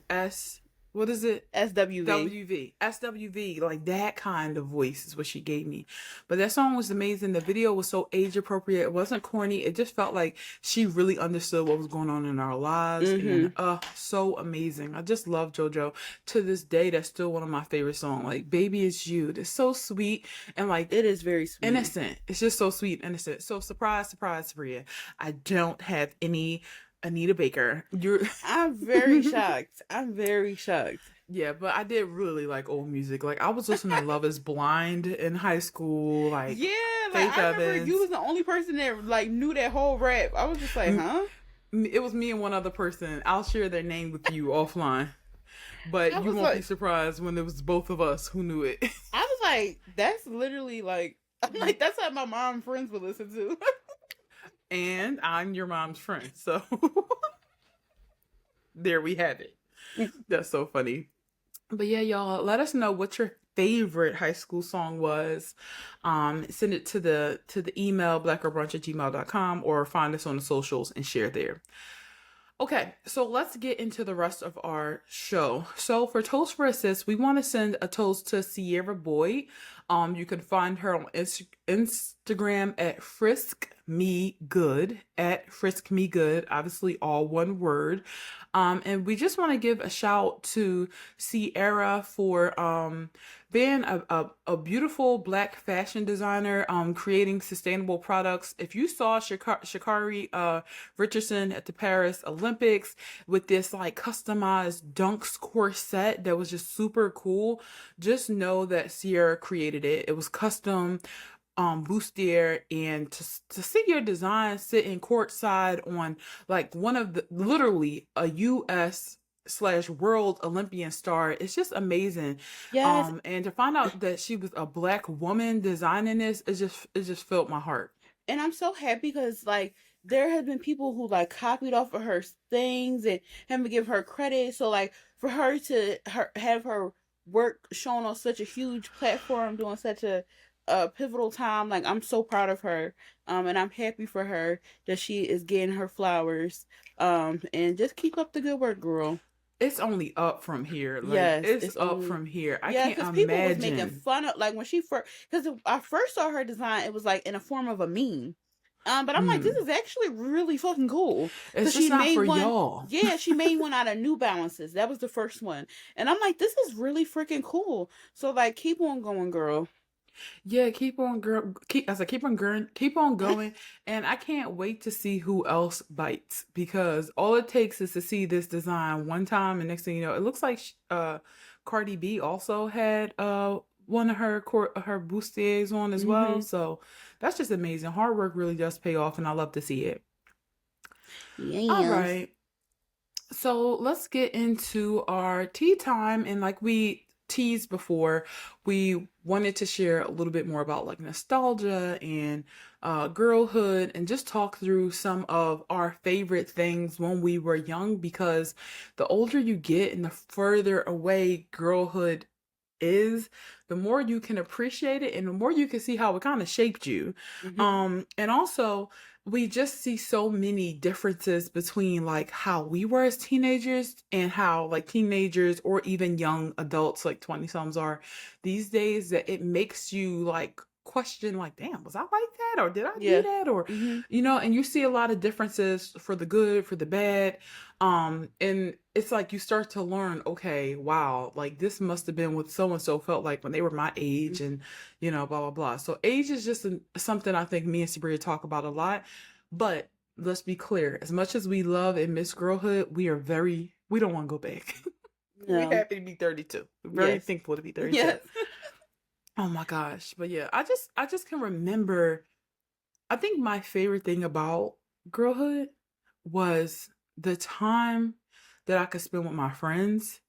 Speaker 1: What is it?
Speaker 2: SWV.
Speaker 1: SWV, like that kind of voice is what she gave me. But that song was amazing. The video was so age appropriate. It wasn't corny. It just felt like she really understood what was going on in our lives.
Speaker 2: Mm-hmm.
Speaker 1: And so amazing. I just love JoJo. To this day, that's still one of my favorite songs. Like Baby It's You. It's so sweet and like
Speaker 2: It is very sweet.
Speaker 1: innocent. It's just so sweet, innocent. So surprise, surprise, Bria. I don't have any Anita Baker.
Speaker 2: I'm very shocked. I'm very shocked.
Speaker 1: Yeah, but I did really like old music. Like I was listening to Love Is Blind in high school. Like
Speaker 2: Yeah, like
Speaker 1: Faith
Speaker 2: I remember
Speaker 1: Evans.
Speaker 2: you was the only person that like knew that whole rap. I was just like, huh?
Speaker 1: It was me and one other person. I'll share their name with you offline. But
Speaker 2: I
Speaker 1: you
Speaker 2: was
Speaker 1: won't be
Speaker 2: like,
Speaker 1: surprised when it was both of us who knew it.
Speaker 2: I was like, that's literally like, I'm like, that's what my mom and friends would listen to.
Speaker 1: And I'm your mom's friend. So there we have it. That's so funny. But yeah, y'all, let us know what your favorite high school song was. Send it to the email blackgirlbrunch@gmail.com or find us on the socials and share there. Okay, so let's get into the rest of our show. So for Toast for Assist, we want to send a toast to Sierra Boyd. You can find her on Instagram at Frisk Me Good, at Frisk Me Good, obviously all one word. And we just want to give a shout to Sierra for being a beautiful Black fashion designer, creating sustainable products. If you saw Sha'Carri Richardson at the Paris Olympics with this like customized dunks corset that was just super cool, just know that Sierra created it. It was custom bustier, and to see your design sitting courtside on like one of the literally a US/world Olympian star, it's just amazing.
Speaker 2: Yes.
Speaker 1: And to find out that she was a Black woman designing this, it just filled my heart.
Speaker 2: And I'm so happy because like there have been people who like copied off of her things and haven't give her credit. So like for her to have her work shown on such a huge platform during such a pivotal time, like I'm so proud of her. And I'm happy for her that she is getting her flowers. And just keep up the good work, girl.
Speaker 1: It's only up from here. Like
Speaker 2: Yes,
Speaker 1: it's
Speaker 2: it's
Speaker 1: up
Speaker 2: only
Speaker 1: from here. I
Speaker 2: yeah,
Speaker 1: can't
Speaker 2: because people was making
Speaker 1: imagine.
Speaker 2: fun of like when she first because I first saw her design, it was like in a form of a meme. But I'm like, this is actually really fucking cool.
Speaker 1: It's
Speaker 2: She
Speaker 1: just not
Speaker 2: made
Speaker 1: for
Speaker 2: one.
Speaker 1: y'all.
Speaker 2: Yeah, she made one out of New Balances. That was the first one, and I'm like, this is really freaking cool. So like, keep on going, girl.
Speaker 1: Yeah, keep on girl. Keep on girl. Keep on going. And I can't wait to see who else bites, because all it takes is to see this design one time, and next thing you know, it looks like Cardi B also had one of her bustiers on as well. So that's just amazing. Hard work really does pay off, and I love to see it.
Speaker 2: Yeah.
Speaker 1: All right. So let's get into our tea time. And like we teased before, we wanted to share a little bit more about like nostalgia and girlhood and just talk through some of our favorite things when we were young because the older you get and the further away girlhood is, the more you can appreciate it and the more you can see how it kind of shaped you.
Speaker 2: Hmm.
Speaker 1: And also we just see so many differences between like how we were as teenagers and how like teenagers or even young adults like 20 somethings are these days, that it makes you like question like, damn, was I like that or did I do
Speaker 2: Yeah.
Speaker 1: that, or
Speaker 2: Hmm.
Speaker 1: and you see a lot of differences for the good, for the bad. And it's like you start to learn, okay, wow, like this must have been what so and so felt like when they were my age, and blah blah blah. So age is just something I think me and Sabria talk about a lot. But let's be clear, as much as we love and miss girlhood, we don't want to go back. We're
Speaker 2: No.
Speaker 1: happy to be 32. We're very
Speaker 2: Yes.
Speaker 1: thankful to be 32.
Speaker 2: Yes.
Speaker 1: Oh my gosh. But yeah, I just can remember, I think my favorite thing about girlhood was the time that I could spend with my friends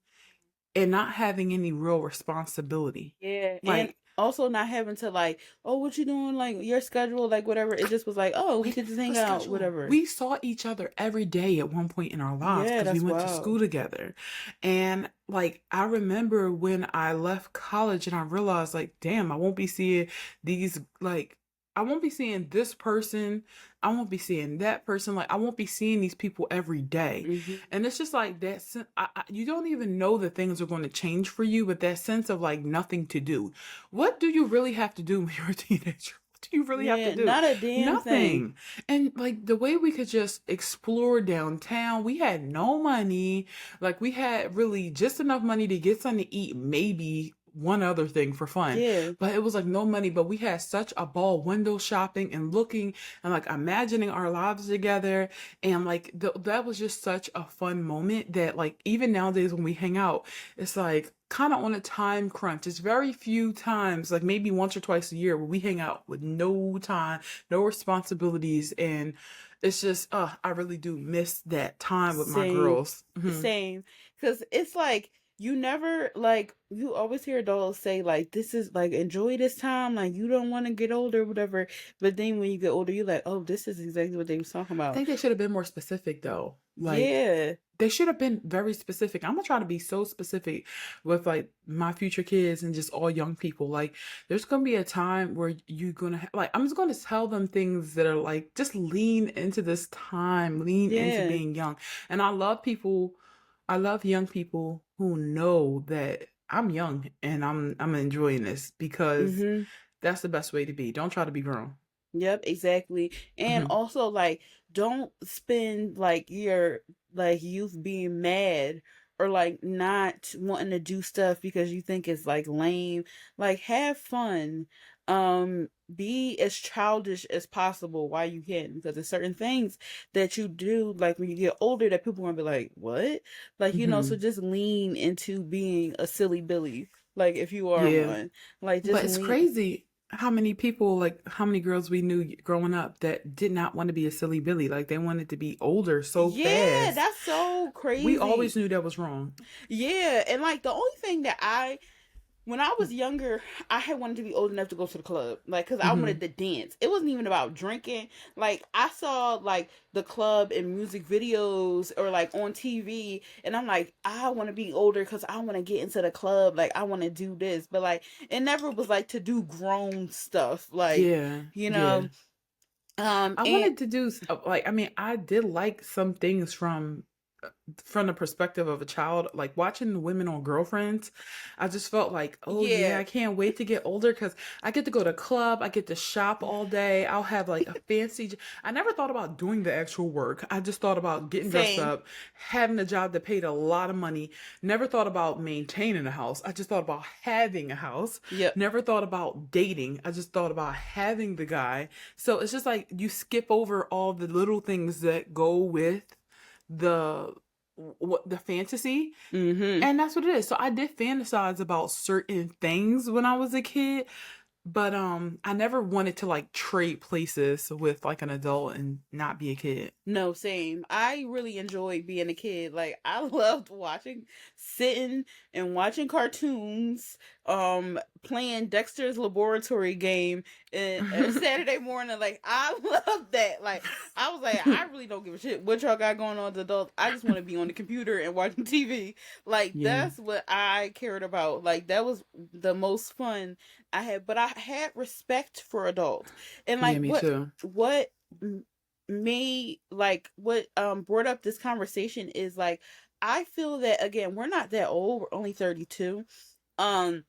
Speaker 1: and not having any real responsibility.
Speaker 2: Yeah, and
Speaker 1: Like,
Speaker 2: also not having to like, oh, what you doing? Like your schedule, like whatever. It just was like, oh,
Speaker 1: we
Speaker 2: we
Speaker 1: didn't
Speaker 2: could just
Speaker 1: have a
Speaker 2: hang out,
Speaker 1: schedule.
Speaker 2: whatever.
Speaker 1: We saw each other every day at one point in our lives
Speaker 2: Yeah,
Speaker 1: because we
Speaker 2: that's
Speaker 1: went to
Speaker 2: wild.
Speaker 1: school together. And like, I remember when I left college and I realized, like, damn, I won't be seeing these, like, I won't be seeing this person. I won't be seeing that person. Like, I won't be seeing these people every day.
Speaker 2: Hmm.
Speaker 1: And it's just like that. You don't even know that things are going to change for you, but that sense of like nothing to do. What do you really have to do when you're a teenager? What do you really have to
Speaker 2: Yeah,
Speaker 1: do?
Speaker 2: not a damn thing.
Speaker 1: Nothing. And like the way we could just explore downtown, we had no money. Like we had really just enough money to get something to eat, maybe one other thing for fun.
Speaker 2: Yeah,
Speaker 1: But it was like no money, but we had such a ball window shopping and looking and like imagining our lives together. And like that was just such a fun moment that like even nowadays when we hang out, it's like kind of on a time crunch. It's very few times, like maybe once or twice a year, where we hang out with no time, no responsibilities, and it's just, I really do miss that time with my
Speaker 2: same,
Speaker 1: girls. Hmm.
Speaker 2: same. Because it's like you never like you always hear adults say like this is like enjoy this time, like you don't want to get older, whatever. But then when you get older, you're like, oh, this is exactly what they was talking
Speaker 1: I
Speaker 2: about.
Speaker 1: think they should have been more specific though. Like
Speaker 2: Yeah,
Speaker 1: they should have been very specific. I'm gonna try to be so specific with like my future kids and just all young people. Like there's gonna be a time where you're gonna like I'm just gonna tell them things that are like just lean into this time, lean into
Speaker 2: yeah.
Speaker 1: being young. And I love people. I love young people who know that I'm young and I'm enjoying this because
Speaker 2: Mm-hmm.
Speaker 1: that's the best way to be. Don't try to be grown.
Speaker 2: Yep, exactly. And
Speaker 1: Hmm.
Speaker 2: also like don't spend like your like youth being mad or like not wanting to do stuff because you think it's like lame. Like have fun. Be as childish as possible while you can because there's certain things that you do like when you get older that people are gonna be like, "What?" Like, so
Speaker 1: Hmm.
Speaker 2: just lean into being a silly Billy. Like if you are
Speaker 1: Yeah.
Speaker 2: one. Like just
Speaker 1: But it's
Speaker 2: lean.
Speaker 1: crazy how many people, like how many girls we knew growing up that did not want to be a silly Billy. Like they wanted to be older so
Speaker 2: Yeah,
Speaker 1: fast.
Speaker 2: that's so
Speaker 1: We always
Speaker 2: crazy.
Speaker 1: knew that was wrong.
Speaker 2: Yeah, and like the only thing that when I was younger, I had wanted to be old enough to go to the club, like, cause I
Speaker 1: Hmm.
Speaker 2: wanted to dance. It wasn't even about drinking. Like, I saw like the club in music videos or like on TV, and I'm like, I want to be older cause I want to get into the club. Like, I want to do this, but like, it never was like to do grown stuff, like,
Speaker 1: Yeah.
Speaker 2: you
Speaker 1: Yeah.
Speaker 2: know.
Speaker 1: I
Speaker 2: And
Speaker 1: wanted to do like, I mean, I did like some things from the perspective of a child, like watching the women on Girlfriends. I just felt like, oh yeah,
Speaker 2: yeah,
Speaker 1: I can't wait to get older because I get to go to club, I get to shop all day, I'll have like a I never thought about doing the actual work. I just thought about getting dressed
Speaker 2: same.
Speaker 1: up, having a job that paid a lot of money. Never thought about maintaining a house. I just thought about having a house.
Speaker 2: Yep.
Speaker 1: Never thought about dating. I just thought about having the guy. So it's just like you skip over all the little things that go with the what the fantasy,
Speaker 2: Mm-hmm.
Speaker 1: and that's what it is. So I did fantasize about certain things when I was a kid, But I never wanted to like trade places with like an adult and not be a kid.
Speaker 2: No, same. I really enjoyed being a kid. Like I loved sitting and watching cartoons, playing Dexter's Laboratory game and Saturday morning. Like I love that. Like I was like, I really don't give a shit what y'all got going on as adults. I just want to be on the computer and watching TV. Like
Speaker 1: Yeah.
Speaker 2: that's what I cared about. Like that was the most fun I had. But I had respect for adults. And
Speaker 1: Yeah,
Speaker 2: like
Speaker 1: me too.
Speaker 2: what me like what brought up this conversation is like I feel that again we're not that old, we're only 32. um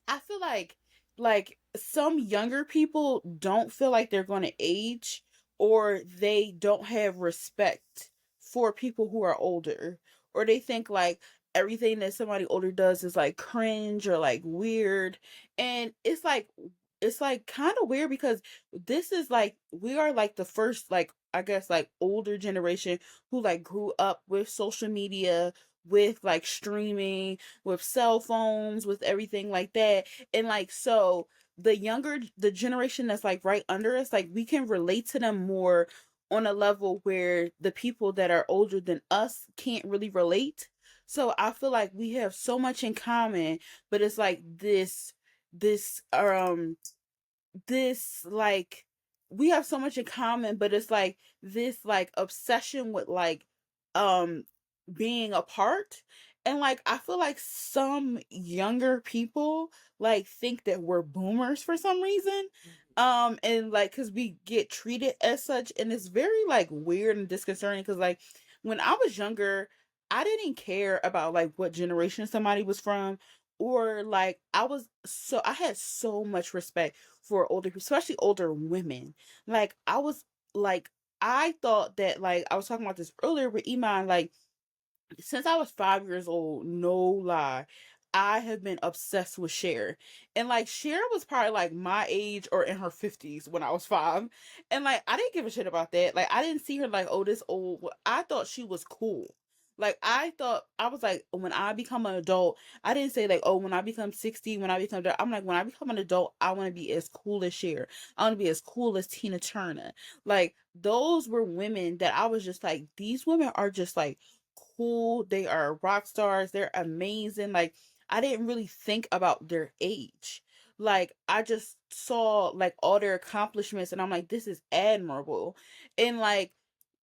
Speaker 2: I feel like some younger people don't feel like they're going to age, or they don't have respect for people who are older, or they think like everything that somebody older does is like cringe or like weird. And it's like kind of weird because this is like we are like the first, like I guess like older generation who like grew up with social media, with like streaming, with cell phones, with everything like that. And like so the generation that's like right under us, like we can relate to them more on a level where the people that are older than us can't really relate. So I feel like we have so much in common, but it's like this this like we have so much in common, but it's like this like obsession with like um being apart. And like I feel like some younger people like think that we're boomers for some reason. And like cuz we get treated as such, and it's very like weird and disconcerting cuz like when I was younger, I didn't care about like what generation somebody was from, or like I had so much respect for older, especially older women. Like I was like I thought that, like I was talking about this earlier with Iman, like since I was 5 years old, no lie, I have been obsessed with Cher. And like Cher was probably like my age or in her 50s when I was 5. And like I didn't give a shit about that. Like I didn't see her like, oh, this old. I thought she was cool. Like I thought I was like, when I become an adult, I didn't say like, oh, when I become 60, when I become I'm like, when I become an adult, I want to be as cool as Cher. I want to be as cool as Tina Turner. Like those were women that I was just like, these women are just like cool. They are rock stars. They're amazing. Like I didn't really think about their age. Like I just saw like all their accomplishments and I'm like, this is admirable. And like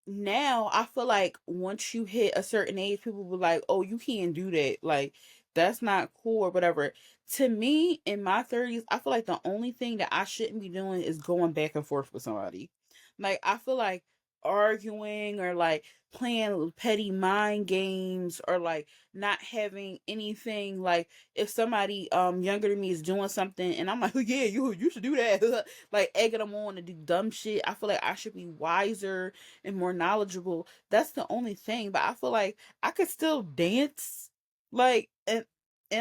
Speaker 2: now I feel like once you hit a certain age, people will like, oh, you can't do that. Like that's not cool or whatever. To me, in my 30s, I feel like the only thing that I shouldn't be doing is going back and forth with somebody. Like I feel like arguing or like playing petty mind games or like not having anything, like if somebody younger than me is doing something and I'm like, oh, yeah, you should do that, like egging them on to do dumb shit. I feel like I should be wiser and more knowledgeable. That's the only thing. But I feel like I could still dance, like, and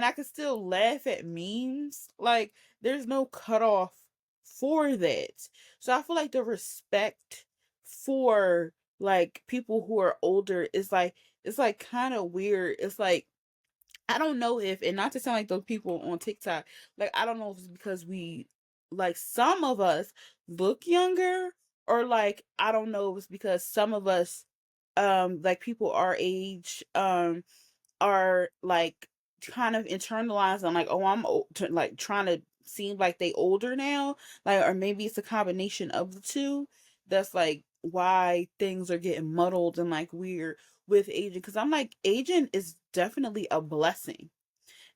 Speaker 2: I could still laugh at memes. Like, there's no cutoff for that. So I feel like the respect for like people who are older is like, it's like kind of weird. It's like I don't know if, and not to sound like those people on TikTok, like I don't know if it's because we, like some of us look younger, or like I don't know if it's because some of us, like people our age, are like kind of internalized on like, oh, like trying to seem like they older now, like, or maybe it's a combination of the two. That's like why things are getting muddled and like weird with aging. Because I'm like, aging is definitely a blessing,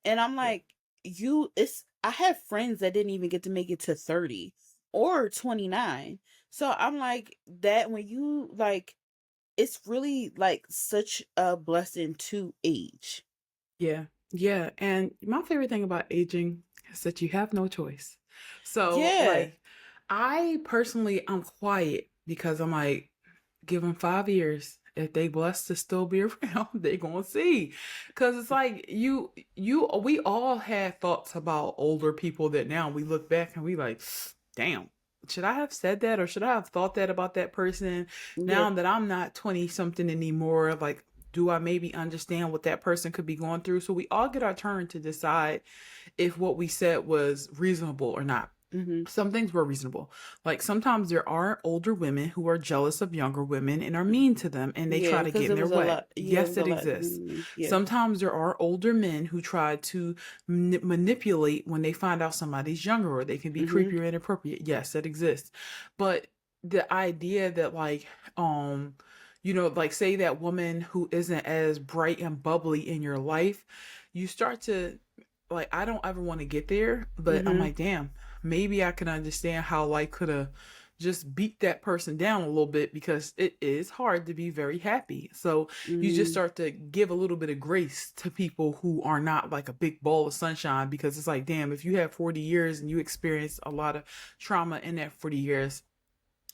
Speaker 2: and I'm
Speaker 1: Yeah.
Speaker 2: like, it's I have friends that didn't even get to make it to 30 or 29. So I'm like that when you like, it's really like such a blessing to age.
Speaker 1: Yeah. Yeah. And my favorite thing about aging is that you have no choice. So,
Speaker 2: Yeah.
Speaker 1: like, I personally, I'm quiet because I'm like, give them 5 years. If they blessed to still be around, they gonna see. Cause it's like we all had thoughts about older people that now we look back and we like, damn, should I have said that or should I have thought that about that person?
Speaker 2: Yeah.
Speaker 1: Now that I'm not 20 something anymore, like, do I maybe understand what that person could be going through? So we all get our turn to decide if what we said was reasonable or not.
Speaker 2: Mhm.
Speaker 1: Some things were reasonable. Like sometimes there are older women who are jealous of younger women and are mean to them and they
Speaker 2: Yeah,
Speaker 1: try to
Speaker 2: because
Speaker 1: get in
Speaker 2: it
Speaker 1: their
Speaker 2: was a
Speaker 1: way.
Speaker 2: lot. Yeah, it
Speaker 1: Yes,
Speaker 2: was a
Speaker 1: it
Speaker 2: lot
Speaker 1: exists.
Speaker 2: happening to me. Yeah.
Speaker 1: Sometimes there are older men who try to manipulate when they find out somebody's younger or they can be
Speaker 2: Mhm.
Speaker 1: creepy or inappropriate. Yes, that exists. But the idea that um like say that woman who isn't as bright and bubbly in your life, you start to like I don't ever want to get there, but I'm
Speaker 2: Mhm.
Speaker 1: like, damn, maybe I can understand how life could have just beat that person down a little bit because it is hard to be very happy. So you just
Speaker 2: Mhm.
Speaker 1: start to give a little bit of grace to people who are not like a big ball of sunshine because it's like, damn, if you have 40 years and you experience a lot of trauma in that 40 years,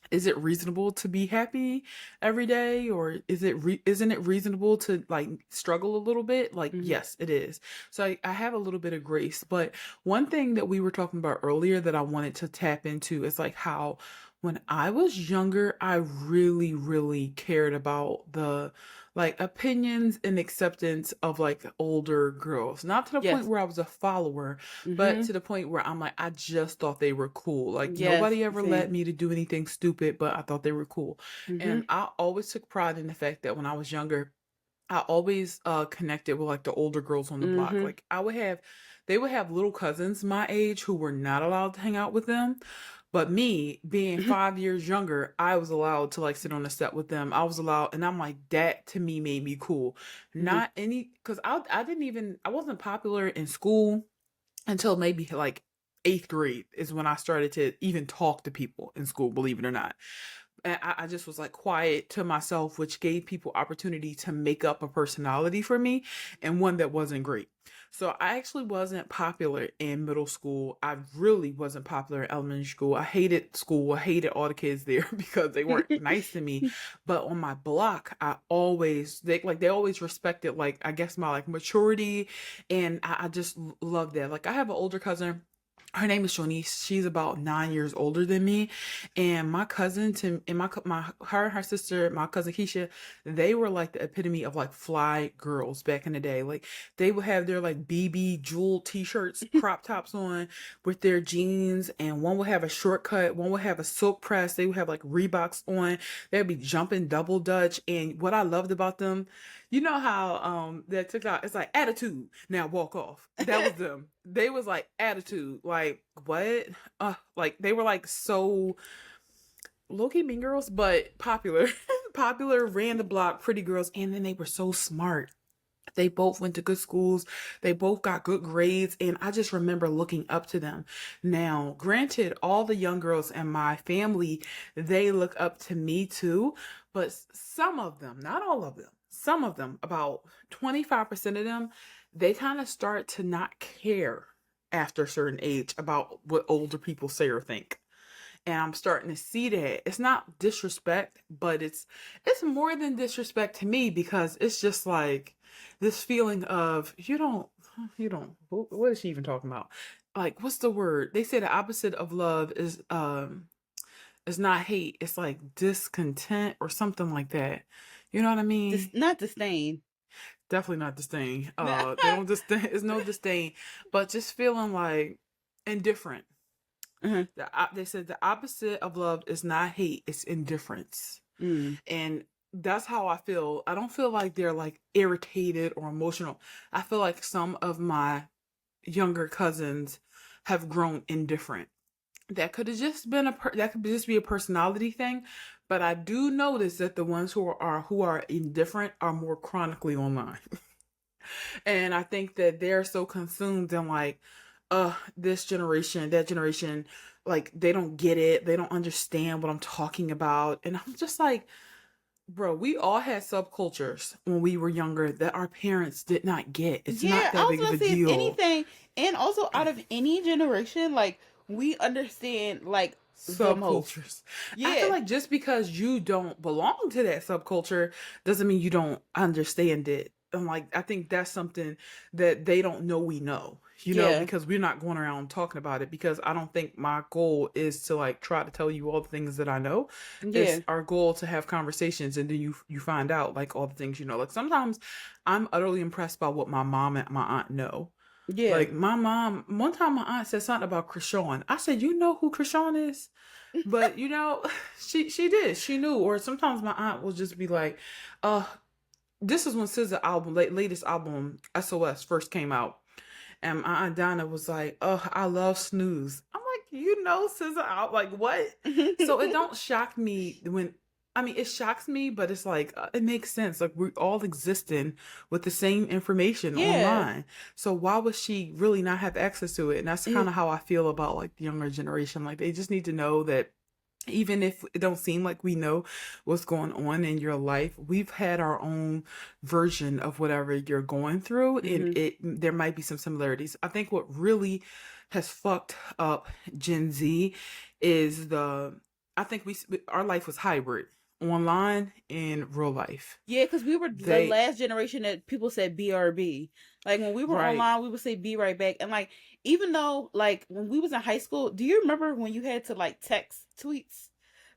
Speaker 1: is it reasonable to be happy every day or isn't it reasonable to like struggle a little bit? Like
Speaker 2: Mhm.
Speaker 1: yes it is. So I have a little bit of grace, but one thing that we were talking about earlier that I wanted to tap into is like how when I was younger I really cared about the like opinions and acceptance of like older girls, not to the point
Speaker 2: Yes.
Speaker 1: where I was a follower, but
Speaker 2: Mhm.
Speaker 1: to the point where I'm like, I just thought they were cool. Like
Speaker 2: Yes.
Speaker 1: nobody ever
Speaker 2: Same.
Speaker 1: let me to do anything stupid, but I thought they were cool. And
Speaker 2: Mhm.
Speaker 1: I always took pride in the fact that when I was younger, I always connected with like the older girls on the block.
Speaker 2: Mhm.
Speaker 1: Like they would have little cousins my age who were not allowed to hang out with them. But me being 5 years younger, I was allowed to like sit on the step with them. I was allowed, and I'm like, that to me made me cool.
Speaker 2: Mhm.
Speaker 1: Not any, because I wasn't popular in school until maybe like eighth grade is when I started to even talk to people in school, believe it or not. And I just was like quiet to myself, which gave people opportunity to make up a personality for me and one that wasn't great. So I actually wasn't popular in middle school. I really wasn't popular in elementary school. I hated school. I hated all the kids there because they weren't nice to me. But on my block, they always respected like I guess my like maturity, and I just love that. Like I have an older cousin. Her name is Shonice. She's about 9 years older than me, and my cousin to and my her and her sister, my cousin Keisha, they were like the epitome of like fly girls back in the day. Like they would have their like BB jewel t-shirts, crop tops on with their jeans, and one would have a shortcut, one would have a silk press, they would have like Reeboks on, they'd be jumping double dutch. And what I loved about them, you know how that TikTok it's like attitude, now walk off. That was them. They was like attitude. Like what? Like they were like so low-key mean girls, but popular. Popular, ran the block, pretty girls, and then they were so smart. They both went to good schools. They both got good grades. And I just remember looking up to them. Now, granted, all the young girls in my family, they look up to me too. But some of them, not all of them, some of them, about 25% of them, they kind of start to not care after a certain age about what older people say or think, and I'm starting to see that it's not disrespect, but it's more than disrespect to me because it's just like this feeling of you don't what is she even talking about? Like what's the word? They say the opposite of love is not hate, it's like discontent or something like that. You know what I mean?
Speaker 2: Not disdain.
Speaker 1: Definitely not disdain. They don't disdain, it's no disdain, but just feeling like indifferent.
Speaker 2: Mhm.
Speaker 1: They said the opposite of love is not hate, it's indifference.
Speaker 2: Mm.
Speaker 1: And that's how I feel. I don't feel like they're like irritated or emotional. I feel like some of my younger cousins have grown indifferent. That could have just been that could just be a personality thing, but I do notice that the ones who are indifferent are more chronically online. And I think that they're so consumed in like, this generation, that generation, like they don't get it. They don't understand what I'm talking about. And I'm just like, bro, we all had subcultures when we were younger that our parents did not get. It's
Speaker 2: Yeah,
Speaker 1: not
Speaker 2: I
Speaker 1: that
Speaker 2: was
Speaker 1: big of
Speaker 2: gonna
Speaker 1: a
Speaker 2: say if
Speaker 1: deal.
Speaker 2: anything, and also out of any generation, like we understand like the most.
Speaker 1: Subcultures. I feel
Speaker 2: Yeah,
Speaker 1: like just because you don't belong to that subculture doesn't mean you don't understand it. And like I think that's something that they don't know we know,
Speaker 2: yeah,
Speaker 1: because we're not going around talking about it because I don't think my goal is to like try to tell you all the things that I know.
Speaker 2: yeah.
Speaker 1: It's our goal to have conversations and then you find out like all the things you know. Like sometimes I'm utterly impressed by what my mom and my aunt know.
Speaker 2: Yeah.
Speaker 1: Like my mom, one time my aunt said something about Krishan. I said, "You know who Krishan is?" But she did. She knew. Or sometimes my aunt will just be like, "Uh, this is when SZA album, latest album, SOS first came out." And my aunt Donna was like, "Oh, I love Snooze." I'm like, "You know SZA out like what?" So it don't shock me when I mean, it shocks me, but it's like it makes sense. Like we're all existing with the same information
Speaker 2: Yeah.
Speaker 1: online. So why would she really not have access to it? And that's kind
Speaker 2: It,
Speaker 1: of how I feel about like the younger generation. Like they just need to know that even if it don't seem like we know what's going on in your life, we've had our own version of whatever you're going through, and
Speaker 2: hmm
Speaker 1: it there might be some similarities. I think what really has fucked up Gen Z is the I think we our life was hybrid, online and real life.
Speaker 2: Yeah, because we were the
Speaker 1: They
Speaker 2: last generation that people said BRB. Like when we were
Speaker 1: right.
Speaker 2: online, we would say be right back. And like even though like when we was in high school, do you remember when you had to like text tweets?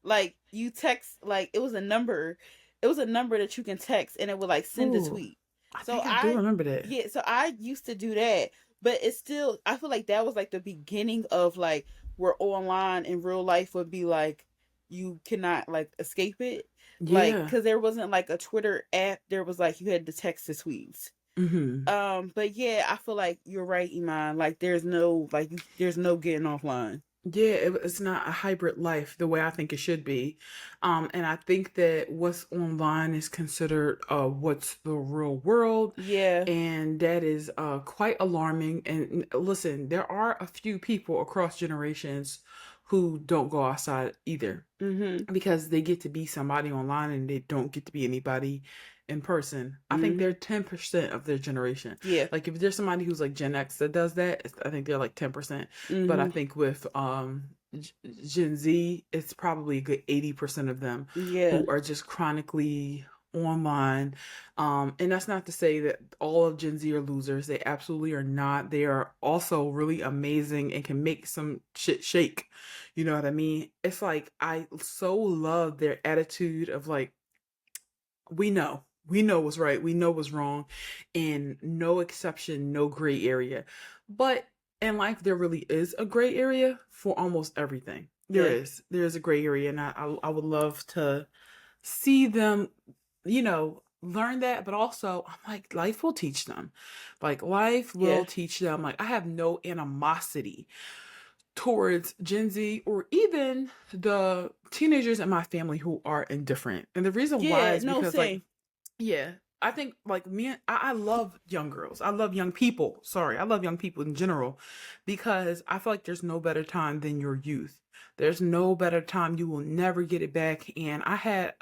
Speaker 2: Like you text like it was a number that you can text and it would like send a
Speaker 1: Ooh,
Speaker 2: tweet.
Speaker 1: I
Speaker 2: So
Speaker 1: think I do remember that.
Speaker 2: so I used to do that, but it's still I feel like that was like the beginning of like where online in real life would be like you cannot like escape it, like
Speaker 1: Yeah.
Speaker 2: because there wasn't like a Twitter app. There was like you had to text the tweets.
Speaker 1: Mm-hmm.
Speaker 2: But yeah, I feel like you're right, Iman. Like there's no there's no getting offline.
Speaker 1: Yeah, it's not a hybrid life the way I think it should be. And I think that what's online is considered what's the real world.
Speaker 2: Yeah.
Speaker 1: And that is quite alarming. And listen, there are a few people across generations who don't go outside either
Speaker 2: Mhm.
Speaker 1: because they get to be somebody online and they don't get to be anybody in person. I think they're
Speaker 2: Mhm.
Speaker 1: 10% of their generation.
Speaker 2: Yeah.
Speaker 1: Like if there's somebody who's like Gen X that does that, I think they're like 10%. But I
Speaker 2: Mhm.
Speaker 1: think with Gen Z, it's probably a good 80% of them
Speaker 2: Yeah.
Speaker 1: who are just chronically online. And that's not to say that all of Gen Z are losers. They absolutely are not. They are also really amazing and can make some shit shake. You know what I mean? It's like I so love their attitude of like, we know. We know what's right. We know what's wrong. And no exception, no gray area. But in life, there really is a gray area for almost everything. There
Speaker 2: Yeah.
Speaker 1: is. There is a gray area. And I would love to see them, learn that. But also, I'm like, life will teach them. Like, life
Speaker 2: Yeah.
Speaker 1: will teach them. Like, I have no animosity towards Gen Z or even the teenagers in my family who are indifferent. And the reason why
Speaker 2: Yeah.
Speaker 1: is
Speaker 2: No,
Speaker 1: because, like,
Speaker 2: same.
Speaker 1: yeah, I think like I love young girls. I love young people. Sorry, I love young people in general because I feel like there's no better time than your youth. There's no better time. You will never get it back. And I had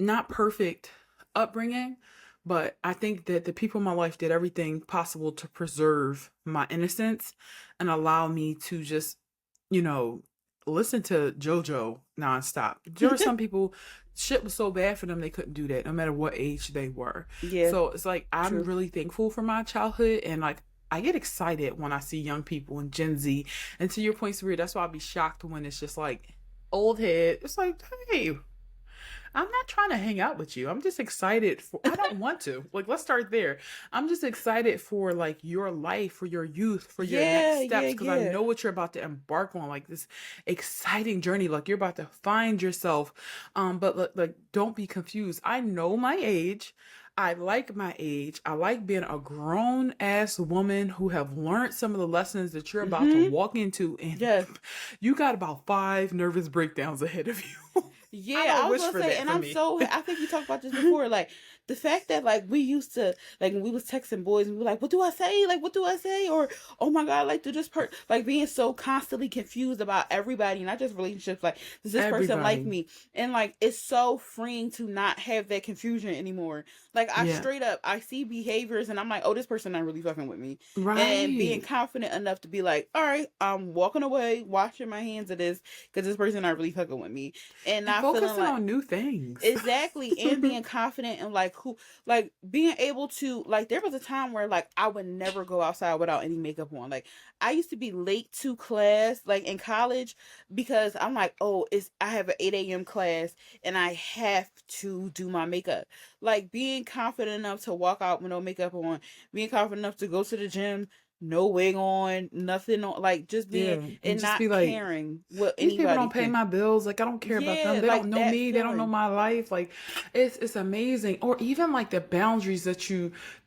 Speaker 1: not perfect upbringing, but I think that the people in my life did everything possible to preserve my innocence and allow me to just, you know, listen to JoJo nonstop. There were some people, shit was so bad for them they couldn't do that no matter what age they were.
Speaker 2: Yeah.
Speaker 1: So it's like I'm
Speaker 2: True.
Speaker 1: really thankful for my childhood and like I get excited when I see young people and Gen Z. And to your point, Sabrina, that's why I'll be shocked when it's just like old head. It's like, hey, I'm not trying to hang out with you. I'm just excited for I don't want to. Like let's start there. I'm just excited for like your life, for your youth, for your next
Speaker 2: Yeah.
Speaker 1: steps
Speaker 2: Yeah.
Speaker 1: because I
Speaker 2: Yeah.
Speaker 1: know what you're about to embark on like this exciting journey like you're about to find yourself. But like don't be confused. I know my age. I like my age. I like being a grown ass woman who have learned some of the lessons that you're about to
Speaker 2: Mhm.
Speaker 1: walk into and
Speaker 2: Yes.
Speaker 1: you got about 5 nervous breakdowns ahead of you. I
Speaker 2: Yeah,
Speaker 1: don't
Speaker 2: I was
Speaker 1: wish
Speaker 2: gonna
Speaker 1: for
Speaker 2: say,
Speaker 1: that
Speaker 2: and
Speaker 1: for
Speaker 2: I'm
Speaker 1: me.
Speaker 2: so I think we talked about this before, like the fact that like we used to like when we was texting boys and we were like, what do I say? Like what do I say? Or oh my god, like do this like being so constantly confused about everybody, not just relationships, like does this person like
Speaker 1: Everybody.
Speaker 2: me? And like it's so freeing to not have that confusion anymore. Like I
Speaker 1: Yeah.
Speaker 2: straight up I see behaviors and I'm like, oh, this person not really fucking with me. And being
Speaker 1: Right.
Speaker 2: confident enough to be like, all right, I'm walking away, washing my hands of this because this person not really fucking with me and
Speaker 1: And
Speaker 2: not feeling
Speaker 1: focusing
Speaker 2: like
Speaker 1: on new things.
Speaker 2: exactly, and being confident and like who, like being able to, like there was a time where like I would never go outside without any makeup on. Like I used to be late to class like in college because I'm like, oh, it's I have an 8 a.m. class and I have to do my makeup. Like being confident enough to walk out with no makeup on, being confident enough to go to the gym, no wig on, nothing on, like just being
Speaker 1: Yeah, and
Speaker 2: and
Speaker 1: just
Speaker 2: not
Speaker 1: be like,
Speaker 2: caring what
Speaker 1: these people
Speaker 2: anybody
Speaker 1: don't pay
Speaker 2: think.
Speaker 1: my bills. Like I don't care about them.
Speaker 2: Yeah,
Speaker 1: They don't
Speaker 2: like
Speaker 1: know
Speaker 2: that
Speaker 1: me. They don't know
Speaker 2: feeling.
Speaker 1: my life. Like it's amazing. Or even like the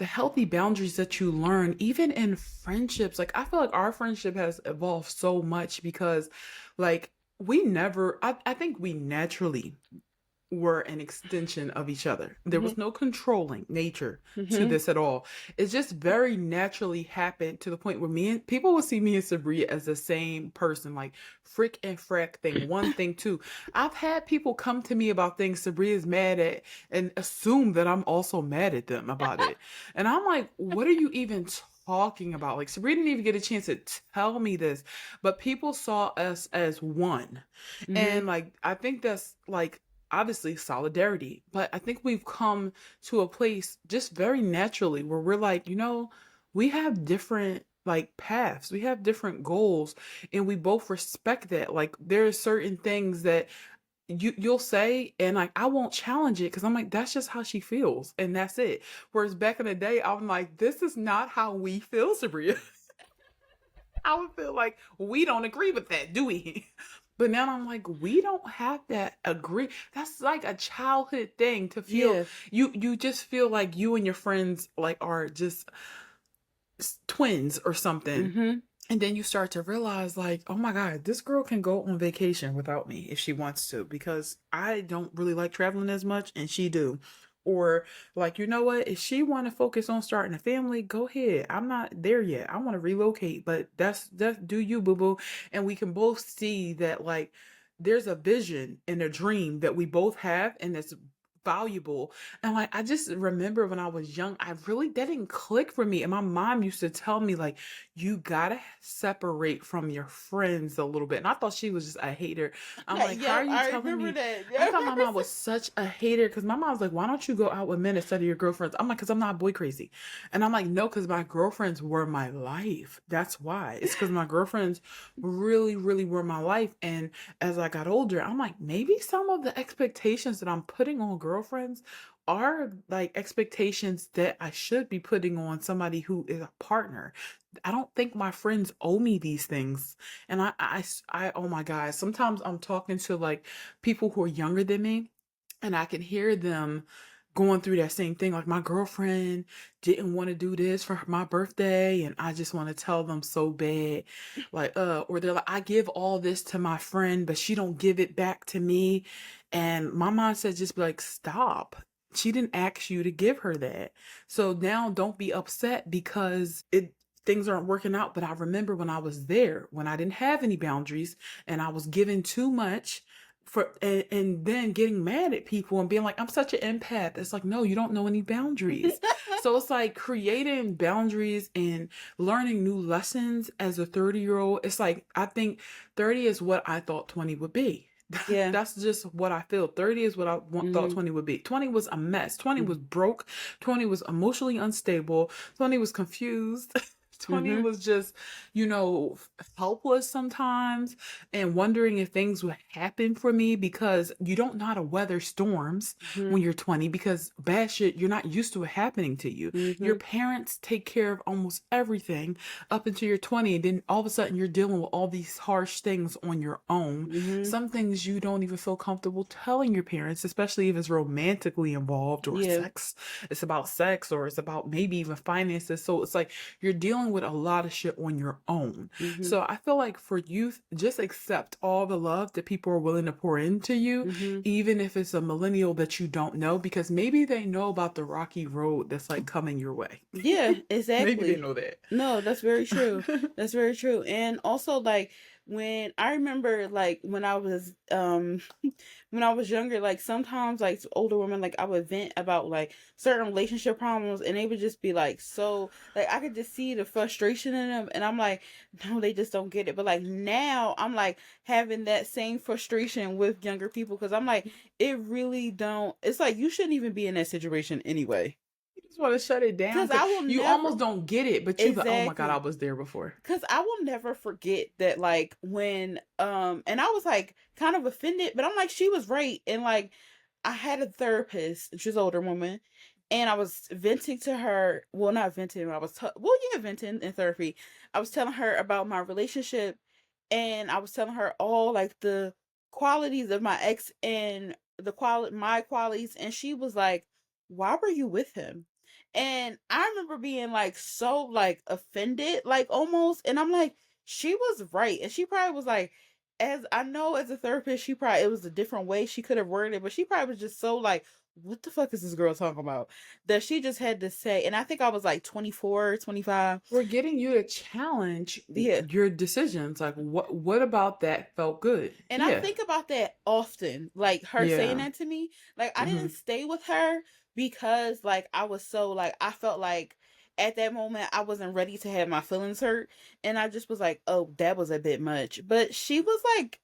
Speaker 1: healthy boundaries that you learn, even in friendships. Like I feel like our friendship has evolved so much because, like we never. I think we naturally were an extension of each other. There
Speaker 2: Hmm.
Speaker 1: was no controlling nature to
Speaker 2: Hmm.
Speaker 1: this at all. It just very naturally happened to the point where me and people would see me and Sabria as the same person, like frick and frack thing, one thing, two. I've had people come to me about things Sabria's mad at and assume that I'm also mad at them about it. And I'm like, what are you even talking about? Like Sabria didn't even get a chance to tell me this, but people saw us as one.
Speaker 2: Hmm.
Speaker 1: And like I think that's like obviously solidarity, but I think we've come to a place just very naturally where we're like, we have different like paths, we have different goals, and we both respect that. Like there are certain things that you'll say and like I won't challenge it because I'm like that's just how she feels and that's it. Whereas back in the day I'm like this is not how we feel, Sabria. I would feel like we don't agree with that, do we? But now I'm like, we don't have that agree. That's like a childhood thing to feel.
Speaker 2: Yeah.
Speaker 1: You just feel like you and your friends like are just twins or something.
Speaker 2: Hmm.
Speaker 1: And then you start to realize, like, oh my God, this girl can go on vacation without me if she wants to, because I don't really like traveling as much and she do. Or like, you know what? If she want to focus on starting a family, go ahead. I'm not there yet. I want to relocate, but that's do you, boo boo. And we can both see that like there's a vision and a dream that we both have, and it's valuable. And like I just remember when I was young, I really that didn't click for me. And my mom used to tell me like you gotta separate from your friends a little bit. And I thought she was just a hater. I'm like, how are
Speaker 2: Yep,
Speaker 1: you
Speaker 2: I
Speaker 1: telling
Speaker 2: remember
Speaker 1: me?
Speaker 2: that.
Speaker 1: I
Speaker 2: Yep.
Speaker 1: thought my mom was such a hater because my mom's like, why don't you go out with men instead of your girlfriends? I'm like, because I'm not boy crazy. And I'm like, no, because my girlfriends were my life. That's why. It's because my girlfriends really, really were my life. And as I got older, I'm like, maybe some of the expectations that I'm putting on girlfriends are like expectations that I should be putting on somebody who is a partner. I don't think my friends owe me these things. And oh my God, sometimes I'm talking to like people who are younger than me and I can hear them going through that same thing. Like my girlfriend didn't want to do this for my birthday and I just want to tell them so bad. Like, or they're like, I give all this to my friend, but she don't give it back to me. And my mom said, just be like, stop. She didn't ask you to give her that. So now don't be upset because things aren't working out. But I remember when I was there, when I didn't have any boundaries and I was given too much and then getting mad at people and being like, I'm such an empath. It's like, no, you don't know any boundaries. So it's like creating boundaries and learning new lessons as a 30-year-old. It's like, I think 30 is what I thought 20 would be.
Speaker 2: Yeah.
Speaker 1: That's just what I feel. 30 is what thought
Speaker 2: Hmm.
Speaker 1: 20 would be. 20 was a mess. 20 was
Speaker 2: Hmm.
Speaker 1: broke. 20 was emotionally unstable. 20 was confused. 20
Speaker 2: Hmm.
Speaker 1: was just, helpless sometimes and wondering if things would happen for me because you don't know how to weather storms
Speaker 2: Hmm.
Speaker 1: when you're 20 because bad shit, you're not used to it happening to you. Your
Speaker 2: Hmm.
Speaker 1: parents take care of almost everything up until you're 20, and then all of a sudden you're dealing with all these harsh things on your own.
Speaker 2: Hmm.
Speaker 1: Some things you don't even feel comfortable telling your parents, especially if it's romantically involved or
Speaker 2: Yeah.
Speaker 1: sex. It's about sex or it's about maybe even finances. So it's like you're dealing with a lot of shit on your own.
Speaker 2: Hmm.
Speaker 1: So I feel like for youth, just accept all the love that people are willing to pour into you,
Speaker 2: Hmm.
Speaker 1: even if it's a millennial that you don't know, because maybe they know about the rocky road that's like coming your way.
Speaker 2: Yeah,
Speaker 1: Maybe they
Speaker 2: exactly.
Speaker 1: know that.
Speaker 2: No, that's very true. That's very true. And also like when I remember like when I was younger, like sometimes like older women, like I would vent about like certain relationship problems, and they would just be like so like I could just see the frustration in them, and I'm like, no, they just don't get it. But like now I'm like having that same frustration with younger people, because I'm like, it really don't, it's like you shouldn't even be in that situation anyway.
Speaker 1: You just want to shut it down
Speaker 2: Because
Speaker 1: because
Speaker 2: I will
Speaker 1: you
Speaker 2: never,
Speaker 1: almost don't get it, but you like, oh my God, I
Speaker 2: exactly.
Speaker 1: was there before.
Speaker 2: Because I will never forget that, like, when, and I was like kind of offended, but I'm like, she was right. And like, I had a therapist, she's an older woman, and I was venting to her. Well, not venting, I was, well, yeah, venting in therapy. I was telling her about my relationship, and I was telling her all like the qualities of my ex and my qualities. And she was like, why were you with him? And I remember being like so like offended, like almost. And I'm like, she was right. And she probably was like, as I know as a therapist, she probably, it was a different way she could have worded it, but she probably was just so like, what the fuck is this girl talking about? That she just had to say. And I think I was like 24, 25.
Speaker 1: We're getting you to challenge
Speaker 2: Yeah.
Speaker 1: your decisions. Like, what about that felt good?
Speaker 2: And I
Speaker 1: Yeah,
Speaker 2: think about that often, like her saying
Speaker 1: yeah,
Speaker 2: that to me. Like I
Speaker 1: hmm
Speaker 2: didn't stay with her because like I was so like I felt like at that moment I wasn't ready to have my feelings hurt, and I just was like, "Oh, that was a bit much." But she was like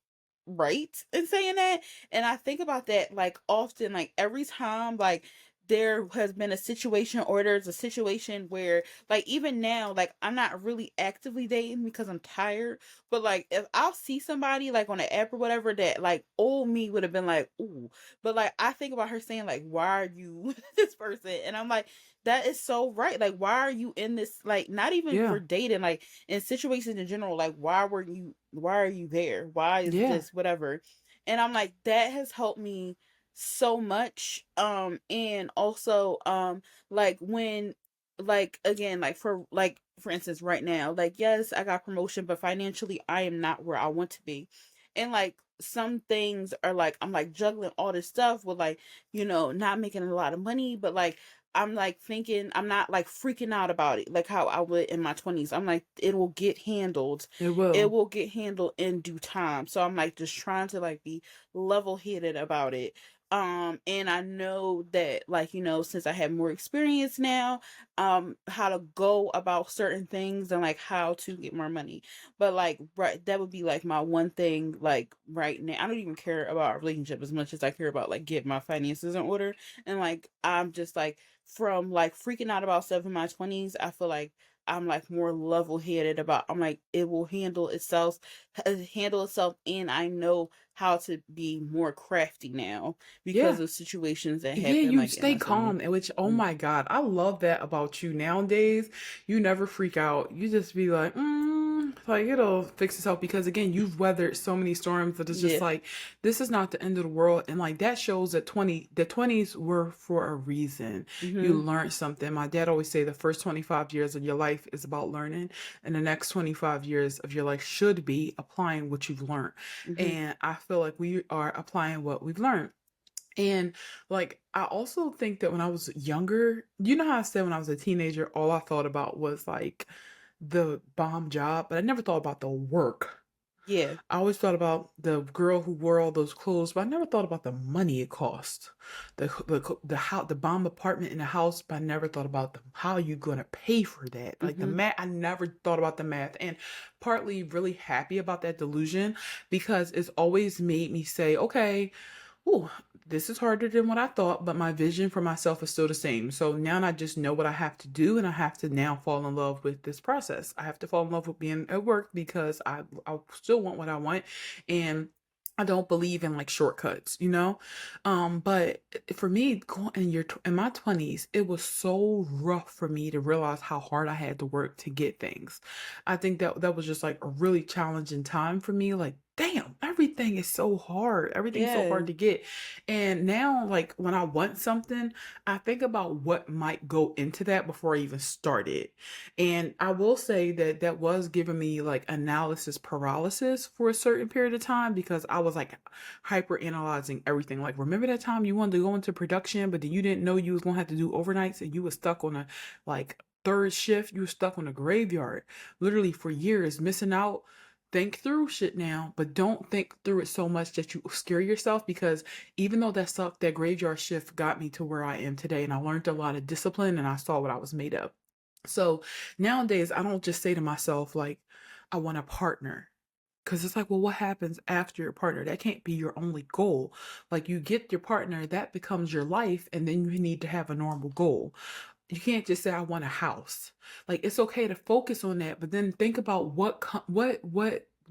Speaker 2: right in saying that, and I think about that like often, like every time like there has been a situation or there's a situation where like even now like I'm not really actively dating because I'm tired, but like if I'll see somebody like on an app or whatever that like old me would have been like, ooh. But like I think about her saying like, why are you with this person? And I'm like, that is so right. Like, why are you in this, like not even
Speaker 1: yeah,
Speaker 2: for dating, like in situations in general, like why are you there? Why is
Speaker 1: yeah,
Speaker 2: this whatever? And I'm like, that has helped me so much. And also like when like again like for instance right now, like yes, I got promotion, but financially I am not where I want to be. And like some things are like I'm like juggling all this stuff with like, not making a lot of money, but like I'm like thinking I'm not like freaking out about it like how I would in my 20s. I'm like, it will get handled.
Speaker 1: it
Speaker 2: It
Speaker 1: will.
Speaker 2: will get handled in due time. So I'm like just trying to like be level headed about it. And I know that like, since I have more experience now, how to go about certain things and like how to get more money. But like right, that would be like my one thing like right now. I don't even care about a relationship as much as I care about like getting my finances in order. And like I'm just like from like freaking out about stuff in my 20s, I feel like I'm like more level headed about, I'm like it will handle itself, and I know how to be more crafty now because
Speaker 1: Yeah.
Speaker 2: of situations that
Speaker 1: Yeah,
Speaker 2: happen
Speaker 1: you
Speaker 2: like in
Speaker 1: stay
Speaker 2: my 20s.
Speaker 1: calm, and which, oh
Speaker 2: Mm.
Speaker 1: my God, I love that about you nowadays. You never freak out. You just be like, like it'll fix itself because again, you've weathered so many storms that it's just
Speaker 2: Yeah.
Speaker 1: like, this is not the end of the world. And like that shows that the 20s were for a reason. You
Speaker 2: Mhm.
Speaker 1: learned something. My dad always say the first 25 years of your life is about learning, and the next 25 years of your life should be applying what you've learned.
Speaker 2: Mhm.
Speaker 1: And I feel like we are applying what we've learned. And like I also think that when I was younger, you know how I said when I was a teenager, all I thought about was like the bomb job, but I never thought about the work.
Speaker 2: Yeah.
Speaker 1: I always thought about the girl who wore all those clothes, but I never thought about the money it cost. The how the bomb apartment in the house, but I never thought about how you gonna pay for that. Like the
Speaker 2: Mhm.
Speaker 1: math, I never thought about the math, and partly really happy about that delusion because it's always made me say, okay, ooh, this is harder than what I thought, but my vision for myself is still the same. So now I just know what I have to do, and I have to now fall in love with this process. I have to fall in love with being at work because I still want what I want, and I don't believe in like shortcuts, you know. But for me, going in my 20s, it was so rough for me to realize how hard I had to work to get things. I think that was just like a really challenging time for me. Like, damn, everything is so hard. Everything's so
Speaker 2: Yeah.
Speaker 1: hard to get. And now, like, when I want something, I think about what might go into that before I even start it. And I will say that that was giving me like analysis paralysis for a certain period of time because I was like hyper analyzing everything. Like, remember that time you wanted to go into production, but then you didn't know you was gonna have to do overnights and you were stuck on a like third shift, you were stuck on a graveyard literally for years, missing out. think through shit now, but don't think through it so much that you scare yourself, because even though that sucked, that graveyard shift got me to where I am today, and I learned a lot of discipline and I saw what I was made of. So nowadays I don't just say to myself like I want a partner. Cause it's like, well, what happens after your partner? That can't be your only goal. Like you get your partner, that becomes your life, and then you need to have a normal goal. You can't just say I want a house. Like it's okay to focus on that, but then think about what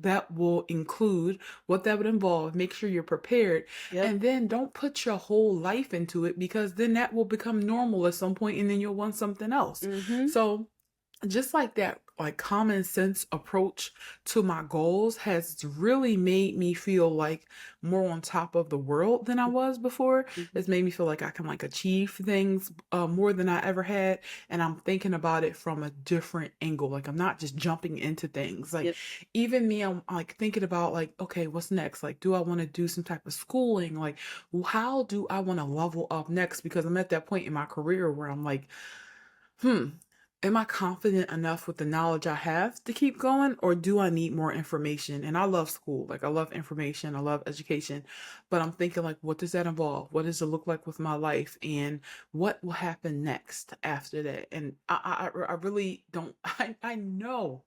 Speaker 1: that will include, what that would involve. Make sure you're prepared,
Speaker 2: Yep.
Speaker 1: and then don't put your whole life into it, because then that will become normal at some point, and then you'll want something else.
Speaker 2: Mm-hmm.
Speaker 1: So just like that, like common sense approach to my goals has really made me feel like more on top of the world than I was before.
Speaker 2: Mm-hmm.
Speaker 1: It's made me feel like I can like achieve things more than I ever had, and I'm thinking about it from a different angle. Like I'm not just jumping into things. Like
Speaker 2: Yep.
Speaker 1: even me, I'm like thinking about like, okay, what's next? Like, do I want to do some type of schooling? Like, how do I want to level up next? Because I'm at that point in my career where I'm like, hmm, am I confident enough with the knowledge I have to keep going, or do I need more information? And I love school. Like I love information, I love education, but I'm thinking like, what does that involve? What does it look like with my life, and what will happen next after that? And I really don't. I know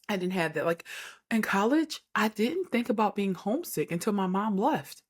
Speaker 1: I didn't have that. Like in college, I didn't think about being homesick until my mom left.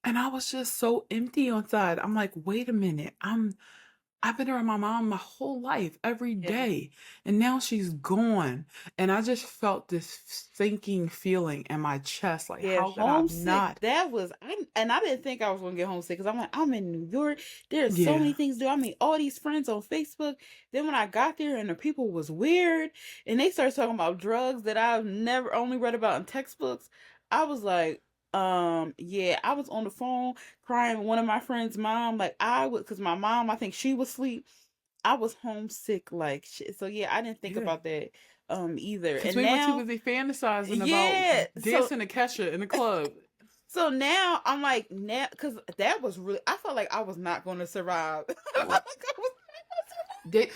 Speaker 1: And I was just so empty inside. I'm like, wait a minute. I've been around my mom my whole life, every
Speaker 2: Yeah.
Speaker 1: day, and now she's gone. And I just felt this sinking feeling in my chest, like,
Speaker 2: Yeah,
Speaker 1: how could I
Speaker 2: homesick.
Speaker 1: not?
Speaker 2: That was and I didn't think I was gonna get homesick because I'm like, I'm in New York. There's so
Speaker 1: Yeah,
Speaker 2: many things to do. I mean, all these friends on Facebook. Then when I got there and the people was weird and they started talking about drugs that I've never only read about in textbooks, I was like, yeah, I was on the phone crying with one of my friends' mom. Like I was, because my mom, I think she was asleep. I was homesick like shit. So yeah, I didn't think
Speaker 1: yeah.
Speaker 2: about that either.
Speaker 1: Because
Speaker 2: And
Speaker 1: we were too
Speaker 2: now,
Speaker 1: busy fantasizing about
Speaker 2: yeah,
Speaker 1: dancing to Kesha in the club.
Speaker 2: so now I'm like, now, because that was really, I felt like I was not going to survive.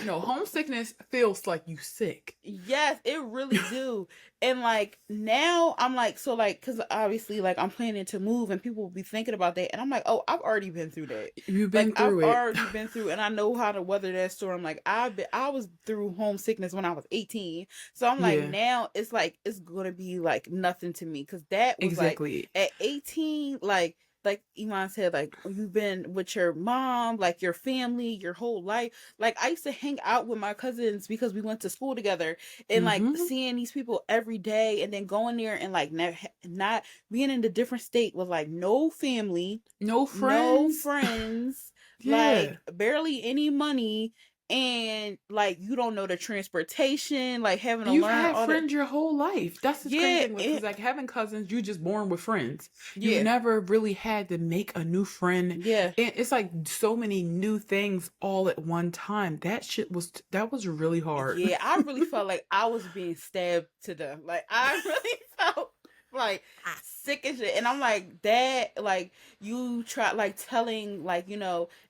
Speaker 1: No, homesickness feels like you sick.
Speaker 2: Yes, it really do. And like now I'm like, so like, because obviously like I'm planning to move and people will be thinking about that. And I'm like, oh, I've already been through that.
Speaker 1: You've
Speaker 2: Like
Speaker 1: been
Speaker 2: I've
Speaker 1: through it.
Speaker 2: already been through and I know how to weather that storm. Like I was through homesickness when I was 18. So I'm like,
Speaker 1: Yeah,
Speaker 2: now it's like, it's going to be like nothing to me. Cause that was like
Speaker 1: exactly.
Speaker 2: at 18, like Iman said, like you've been with your mom, like your family, your whole life. Like I used to hang out with my cousins because we went to school together, and like
Speaker 1: Mm-hmm.
Speaker 2: seeing these people every day, and then going there and like not being in a different state with like no family,
Speaker 1: No
Speaker 2: no
Speaker 1: friends.
Speaker 2: friends, like
Speaker 1: Yeah.
Speaker 2: barely any money, and like you don't know the transportation, like having to
Speaker 1: You've
Speaker 2: learn
Speaker 1: had
Speaker 2: all the,
Speaker 1: friends your whole life. That's the crazy
Speaker 2: yeah,
Speaker 1: thing with, because like having cousins, you just born with friends. You've
Speaker 2: yeah,
Speaker 1: never really had to make a new friend.
Speaker 2: yeah.
Speaker 1: And it's like so many new things all at one time. That was really hard.
Speaker 2: Yeah, I really felt like I was being stabbed to death. Like I really felt like sick as shit. And I'm like, that like you try like telling like,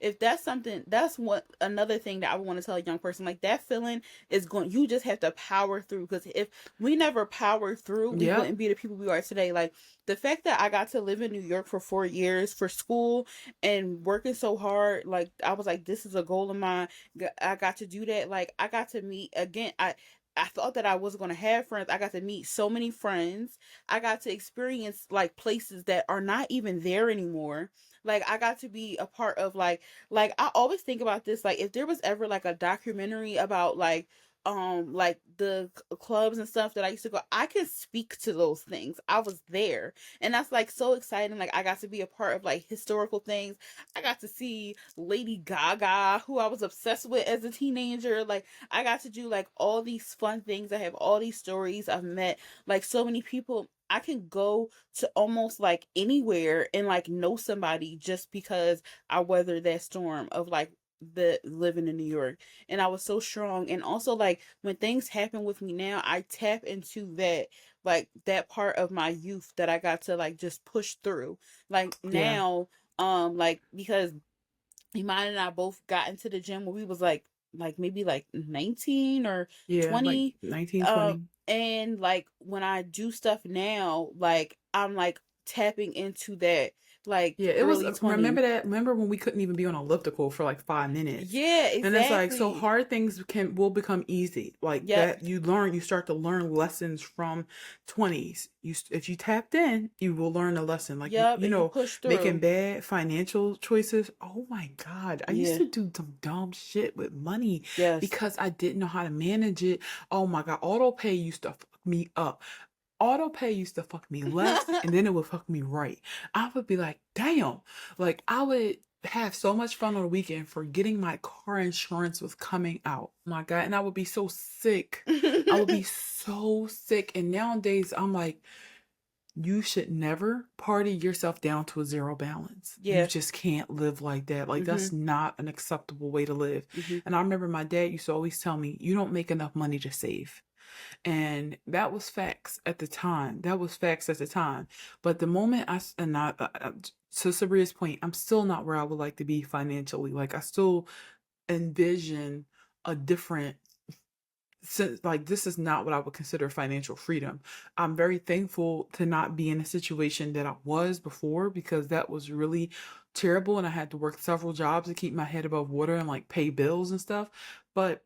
Speaker 2: if that's something, that's what another thing that I would want to tell a young person. Like that feeling is going, you just have to power through. Because if we never powered through, we
Speaker 1: Yep.
Speaker 2: wouldn't be the people we are today. Like the fact that I got to live in New York for 4 years for school and working so hard, like I was like, this is a goal of mine. I got to do that. Like I got to meet again. I thought that I wasn't going to have friends. I got to meet so many friends. I got to experience like places that are not even there anymore. Like I got to be a part of like I always think about this, like if there was ever like a documentary about like the clubs and stuff that I used to go, I can speak to those things. I was there. And that's like so exciting. Like I got to be a part of like historical things. I got to see Lady Gaga, who I was obsessed with as a teenager. Like I got to do like all these fun things. I have all these stories. I've met like so many people. I can go to almost like anywhere and like know somebody just because I weathered that storm of like the living in New York. And I was so strong. And also like when things happen with me now, I tap into that, like that part of my youth that I got to like just push through. Like
Speaker 1: Yeah.
Speaker 2: now, like because Iman and I both got into the gym when we was like like maybe like 19 or
Speaker 1: Yeah, like
Speaker 2: 20.
Speaker 1: 1920.
Speaker 2: And like when I do stuff now, like I'm like tapping into that like
Speaker 1: Yeah, it was.
Speaker 2: early 20s.
Speaker 1: Remember that? Remember when we couldn't even be on elliptical for like 5 minutes?
Speaker 2: Yeah,
Speaker 1: And it's like so
Speaker 2: exactly.
Speaker 1: hard things will become easy. Like
Speaker 2: Yep.
Speaker 1: that, you start to learn lessons from 20s. If you tapped in, you will learn a lesson. Like
Speaker 2: Yep, and you push
Speaker 1: making
Speaker 2: through.
Speaker 1: bad financial choices. Oh my God, I used
Speaker 2: Yeah.
Speaker 1: to do some dumb shit with money
Speaker 2: Yes.
Speaker 1: because I didn't know how to manage it. Oh my God, auto pay used to fuck me up. Auto pay used to fuck me left and then it would fuck me right. I would be like, damn. Like I would have so much fun on the weekend forgetting my car insurance was coming out. Oh my God. And I would be so sick. I would be so sick. And nowadays I'm like, you should never party yourself down to a zero balance. You
Speaker 2: Yeah.
Speaker 1: just can't live like that. Like that's
Speaker 2: Mhm.
Speaker 1: not an acceptable way to live.
Speaker 2: Mhm.
Speaker 1: And I remember my dad used to always tell me, you don't make enough money to save. And that was facts at the time. That was facts at the time. But the moment to Sabria's point, I'm still not where I would like to be financially. Like I still envision a different since like this is not what I would consider financial freedom. I'm very thankful to not be in a situation that I was before because that was really terrible and I had to work several jobs to keep my head above water and like pay bills and stuff. But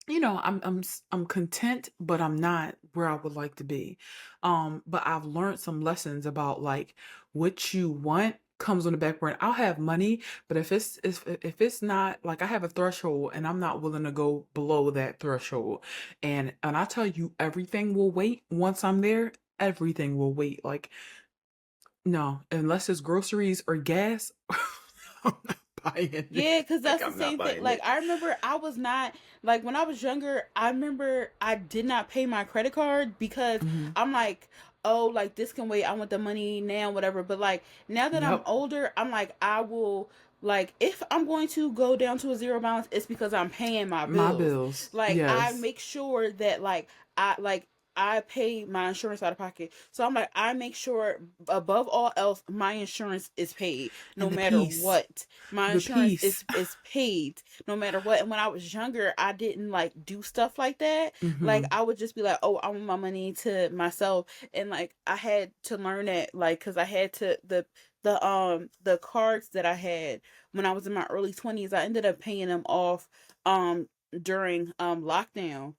Speaker 1: I'm content, but I'm not where I would like to be. But I've learned some lessons about like what you want comes on the back burner. I'll have money, but if it's not like I have a threshold and I'm not willing to go below that threshold. And I tell you, everything will wait once I'm there. Everything will wait. Like no, unless it's groceries or gas, I'm not buying it.
Speaker 2: Yeah, because
Speaker 1: Like
Speaker 2: that's the
Speaker 1: I'm not
Speaker 2: same thing.
Speaker 1: buying
Speaker 2: Like,
Speaker 1: it.
Speaker 2: I remember I was not, like, when I was younger, I remember I did not pay my credit card because
Speaker 1: Mhm.
Speaker 2: I'm like, oh, like, this can wait. I want the money now, whatever. But, like, now that I'm
Speaker 1: Yep.
Speaker 2: older, I'm like, I will, like, if I'm going to go down to a zero balance, it's because I'm paying my
Speaker 1: My
Speaker 2: bills.
Speaker 1: bills.
Speaker 2: Like, I
Speaker 1: Yes.
Speaker 2: make sure that, I pay my insurance out of pocket. So I'm like, I make sure above all else, my insurance is paid no
Speaker 1: And the
Speaker 2: matter
Speaker 1: peace.
Speaker 2: what. My
Speaker 1: The
Speaker 2: insurance
Speaker 1: peace.
Speaker 2: is paid no matter what. And when I was younger, I didn't like do stuff like that. Like
Speaker 1: Hmm.
Speaker 2: I would just be like, oh, I want my money to myself. And like I had to learn that, like, because I had to the cards that I had when I was in my early 20s, I ended up paying them off during lockdown.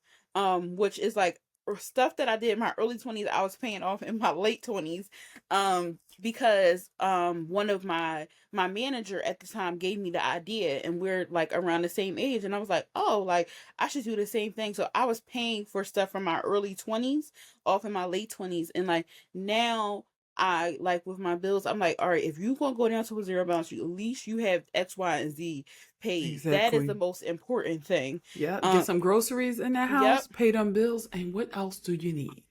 Speaker 2: Which is like stuff that I did in my early 20s, I was paying off in my late 20s. Because one of my manager at the time gave me the idea and we're like around the same age and I was like, oh, like I should do the same thing. So I was paying for stuff from my early 20s off in my late 20s. And like now I like with my bills, I'm like, all right, if you gonna go down to a zero balance, you at least you have X, Y, and Z paid. That is the
Speaker 1: Exactly.
Speaker 2: most important thing.
Speaker 1: Yep. Get
Speaker 2: Um,
Speaker 1: some groceries in that
Speaker 2: yep,
Speaker 1: house, pay them bills, and what else do you need?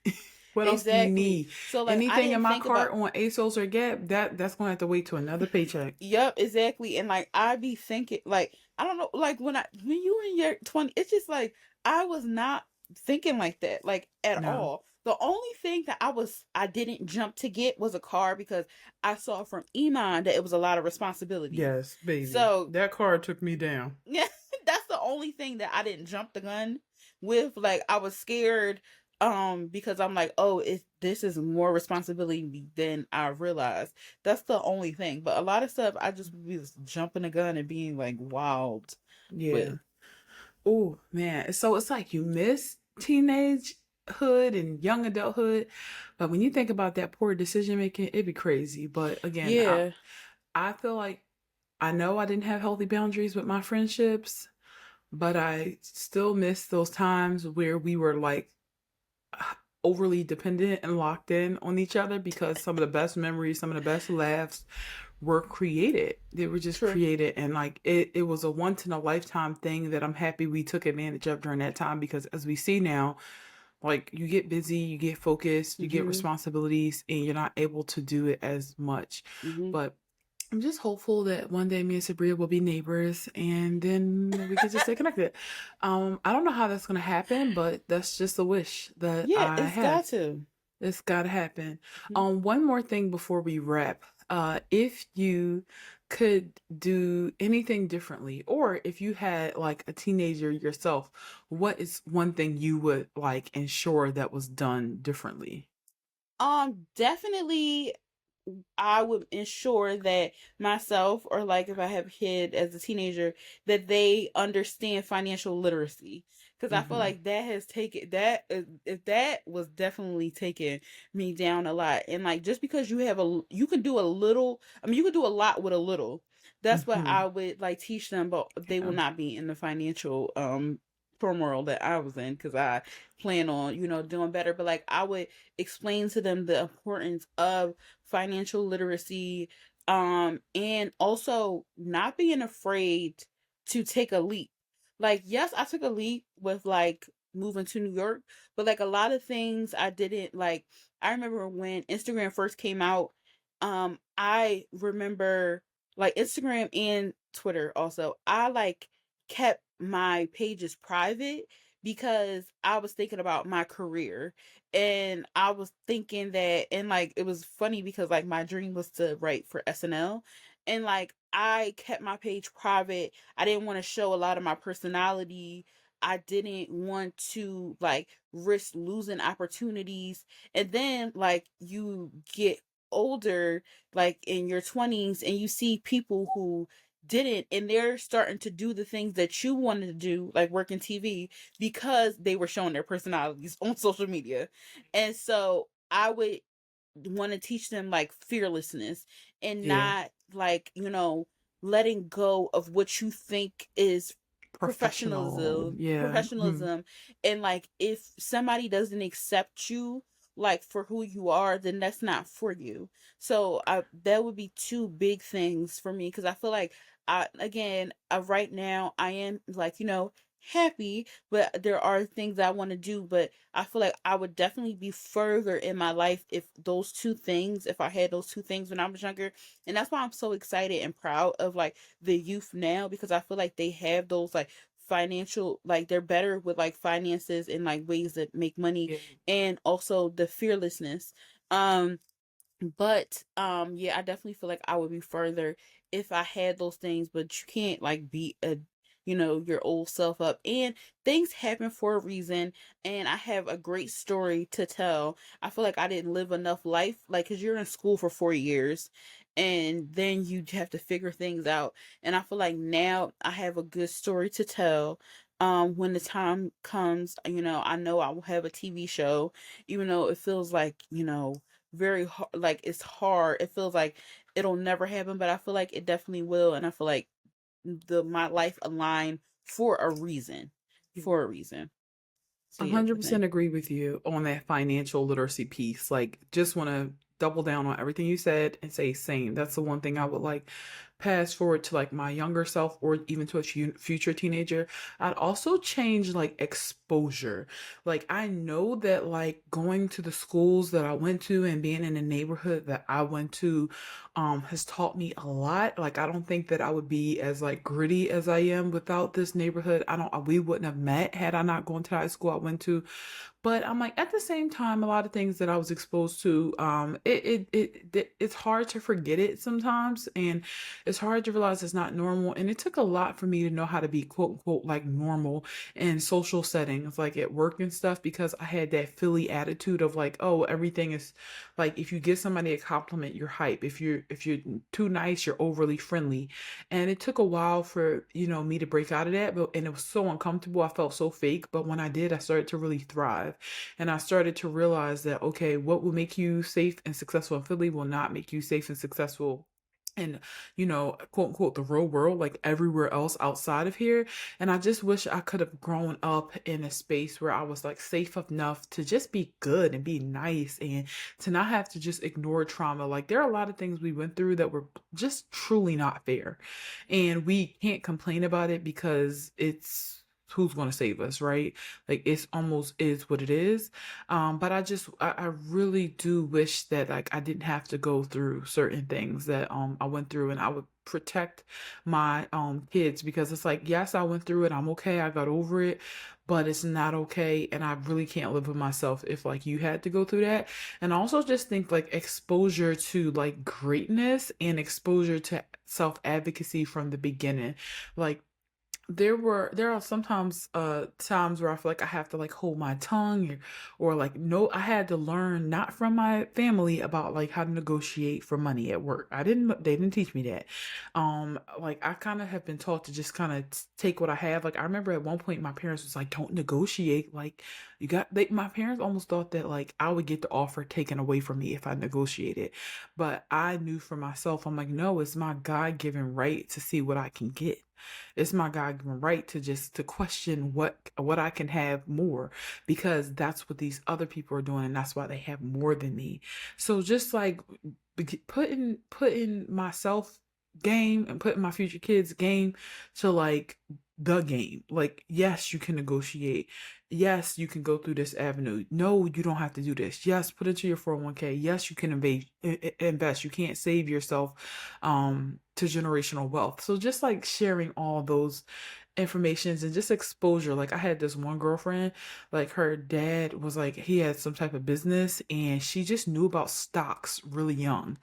Speaker 1: What else do you
Speaker 2: exactly.
Speaker 1: need?
Speaker 2: So like I
Speaker 1: Anything in
Speaker 2: didn't
Speaker 1: my
Speaker 2: think about.
Speaker 1: cart on ASOS or Gap, that's gonna have to wait to another paycheck.
Speaker 2: Yep, exactly. And like I be thinking like I don't know, like when you in your 20, it's just like I was not thinking like that, like at
Speaker 1: No.
Speaker 2: all. The only thing that I didn't jump to get was a car because I saw from Iman that it was a lot of responsibility.
Speaker 1: Yes, baby.
Speaker 2: So
Speaker 1: That card took me down.
Speaker 2: yeah, that's the only thing that I didn't jump the gun with. Like I was scared because I'm like, oh, this is more responsibility than I realized. That's the only thing. But a lot of stuff I just was jumping the gun and being like wild with.
Speaker 1: Yeah. Oh man. So it's like you miss teenagehood and young adulthood, but when you think about that poor decision making, it'd be crazy. But again,
Speaker 2: Yeah,
Speaker 1: I feel like I know I didn't have healthy boundaries with my friendships, but I still miss those times where we were like overly dependent and locked in on each other because some of the best memories, some of the best laughs were created. They were just
Speaker 2: true.
Speaker 1: created and like it was a once in a lifetime thing that I'm happy we took advantage of during that time because as we see now, like you get busy, you get focused, you get
Speaker 2: Mhm.
Speaker 1: responsibilities and you're not able to do it as much.
Speaker 2: Mhm.
Speaker 1: But I'm just hopeful that one day me and Sabria will be neighbors and then we can just stay connected. I don't know how that's gonna happen, but that's just a wish that
Speaker 2: Yeah,
Speaker 1: I
Speaker 2: it's
Speaker 1: have.
Speaker 2: got to.
Speaker 1: It's gotta happen.
Speaker 2: Mhm.
Speaker 1: One more thing before we wrap. If you could do anything differently, or if you had like a teenager yourself, what is one thing you would like ensure that was done differently?
Speaker 2: Definitely I would ensure that myself, or like if I have a kid as a teenager, that they understand financial literacy. Because I feel
Speaker 1: Mm-hmm.
Speaker 2: like that has taken that if that was definitely taking me down a lot. And like just because you can do a little, I mean you can do a lot with a little. That's what
Speaker 1: Mm-hmm.
Speaker 2: I would like teach them, but they will
Speaker 1: Yeah.
Speaker 2: not be in the financial turmoil that I was in, because I plan on, doing better. But like I would explain to them the importance of financial literacy, and also not being afraid to take a leap. Like yes, I took a leap with like moving to New York, but like a lot of things I didn't like. I remember when Instagram first came out. I remember like Instagram and Twitter also, I like kept my pages private because I was thinking about my career, and I was thinking that, and like it was funny because like my dream was to write for SNL, and like I kept my page private. I didn't want to show a lot of my personality. I didn't want to like risk losing opportunities. And then like you get older, like in your 20s, and you see people who didn't, and they're starting to do the things that you wanted to do, like work in TV, because they were showing their personalities on social media. And so I would want to teach them like fearlessness, and
Speaker 1: Yeah.
Speaker 2: not like, letting go of what you think is
Speaker 1: Professional. Yeah. Mm-hmm.
Speaker 2: professionalism. And like if somebody doesn't accept you like for who you are, then that's not for you. So I that would be two big things for me, because I feel like I again right now I am like, happy, but there are things I want to do. But I feel like I would definitely be further in my life if if I had those two things when I was younger. And that's why I'm so excited and proud of like the youth now, because I feel like they have those like financial, like they're better with like finances and like ways that make money,
Speaker 1: Yeah.
Speaker 2: and also the fearlessness. Um but yeah, I definitely feel like I would be further if I had those things. But you can't like beat a your old self up, and things happen for a reason. And I have a great story to tell. I feel like I didn't live enough life, like because you're in school for 4 years, and then you have to figure things out. And I feel like now I have a good story to tell. When the time comes, I know I will have a TV show, even though it feels like, very hard, like it's hard, it feels like it'll never happen, but I feel like it definitely will. And I feel like the my life aligned for a reason, for a reason. So yeah, that's the thing.
Speaker 1: 100% agree with you on that financial literacy piece. Like, just want to double down on everything you said and say same. That's the one thing I would like pass forward to like my younger self, or even to a future teenager. I'd also change like exposure. Like, I know that like going to the schools that I went to and being in the neighborhood that I went to has taught me a lot. Like, I don't think that I would be as like gritty as I am without this neighborhood. I don't We wouldn't have met had I not gone to the high school I went to. But I'm like, at the same time, a lot of things that I was exposed to, it's hard to forget it sometimes, and it's hard to realize it's not normal. And it took a lot for me to know how to be quote unquote like normal in social settings, like at work and stuff, because I had that Philly attitude of like, oh, everything is like, if you give somebody a compliment, you're hype. If you're too nice, you're overly friendly. And it took a while for, me to break out of that, but and it was so uncomfortable. I felt so fake. But when I did, I started to really thrive. And I started to realize that, okay, what will make you safe and successful in Philly will not make you safe and successful in, quote unquote, the real world, like everywhere else outside of here. And I just wish I could have grown up in a space where I was like safe enough to just be good and be nice, and to not have to just ignore trauma. Like, there are a lot of things we went through that were just truly not fair. And we can't complain about it because it's who's going to save us, right? Like, it's almost is what it is. But I really do wish that like I didn't have to go through certain things that I went through, and I would protect my kids, because it's like, yes, I went through it, I'm okay, I got over it, but it's not okay, and I really can't live with myself if like you had to go through that. And also just think like exposure to like greatness and exposure to self advocacy from the beginning. Like there are sometimes times where I feel like I have to like hold my tongue, or like, no, I had to learn not from my family about like how to negotiate for money at work. They didn't teach me that. Like I kind of have been taught to just kind of take what I have. Like I remember at one point my parents was like, don't negotiate. Like my parents almost thought that like I would get the offer taken away from me if I negotiated. But I knew for myself, I'm like, no, it's my God-given right to see what I can get. It's my God-given right to just to question what I can have more, because that's what these other people are doing, and that's why they have more than me. So just like putting myself game and putting my future kids game to like the game. Like, yes, you can negotiate. Yes, you can go through this avenue. No, you don't have to do this. Yes, put it to your 401k. Yes, you can invest. You can't save yourself to generational wealth. So just like sharing all those informations and just exposure. Like I had this one girlfriend, like her dad was like, he had some type of business, and she just knew about stocks really young.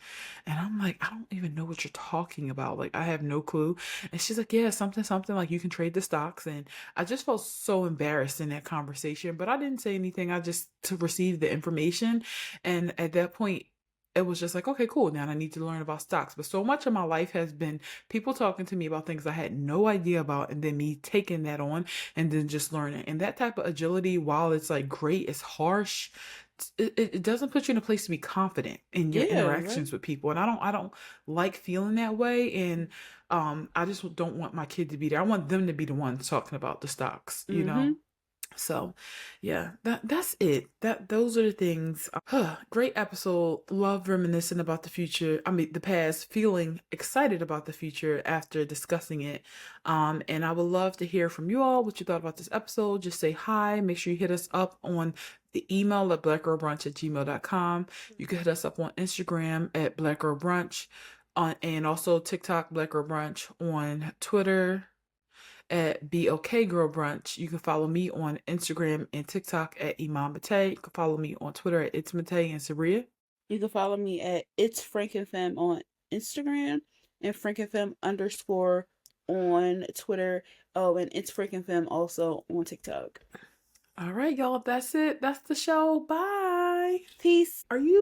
Speaker 1: And I'm like, I don't even know what you're talking about. Like I have no clue. And she's like, yeah, something, something, like you can trade the stocks. And I just felt so embarrassed in that conversation, but I didn't say anything. I just to receive the information. And at that point, it was just like, okay, cool. Now I need to learn about stocks. But so much of my life has been people talking to me about things I had no idea about, and then me taking that on and then just learning. And that type of agility, while it's like great, it's harsh. It doesn't put you in a place to be confident in your
Speaker 2: Yeah, right.
Speaker 1: interactions with people, and I don't like feeling that way. And I just don't want my kid to be there. I want them to be the ones talking about the stocks, you
Speaker 2: Mm-hmm.
Speaker 1: know. So, yeah, that's it. Those are the things. Great episode. Love reminiscing about the future. I mean, the past. Feeling excited about the future after discussing it. And I would love to hear from you all what you thought about this episode. Just say hi. Make sure you hit us up on the email at blackgirlbrunch@gmail.com. You can hit us up on Instagram at blackgirlbrunch, on and also TikTok Black Girl Brunch, on Twitter at BOK Girl Brunch. You can follow me on Instagram and TikTok at Iman Mate. You can follow me on Twitter at It's Mate and Sabria.
Speaker 2: You can follow me at It's Frankenfem on Instagram and Frankenfem underscore on Twitter. Oh, and It's Frankenfem also on TikTok.
Speaker 1: All right, y'all. That's it. That's the show. Bye.
Speaker 2: Peace.
Speaker 1: Are you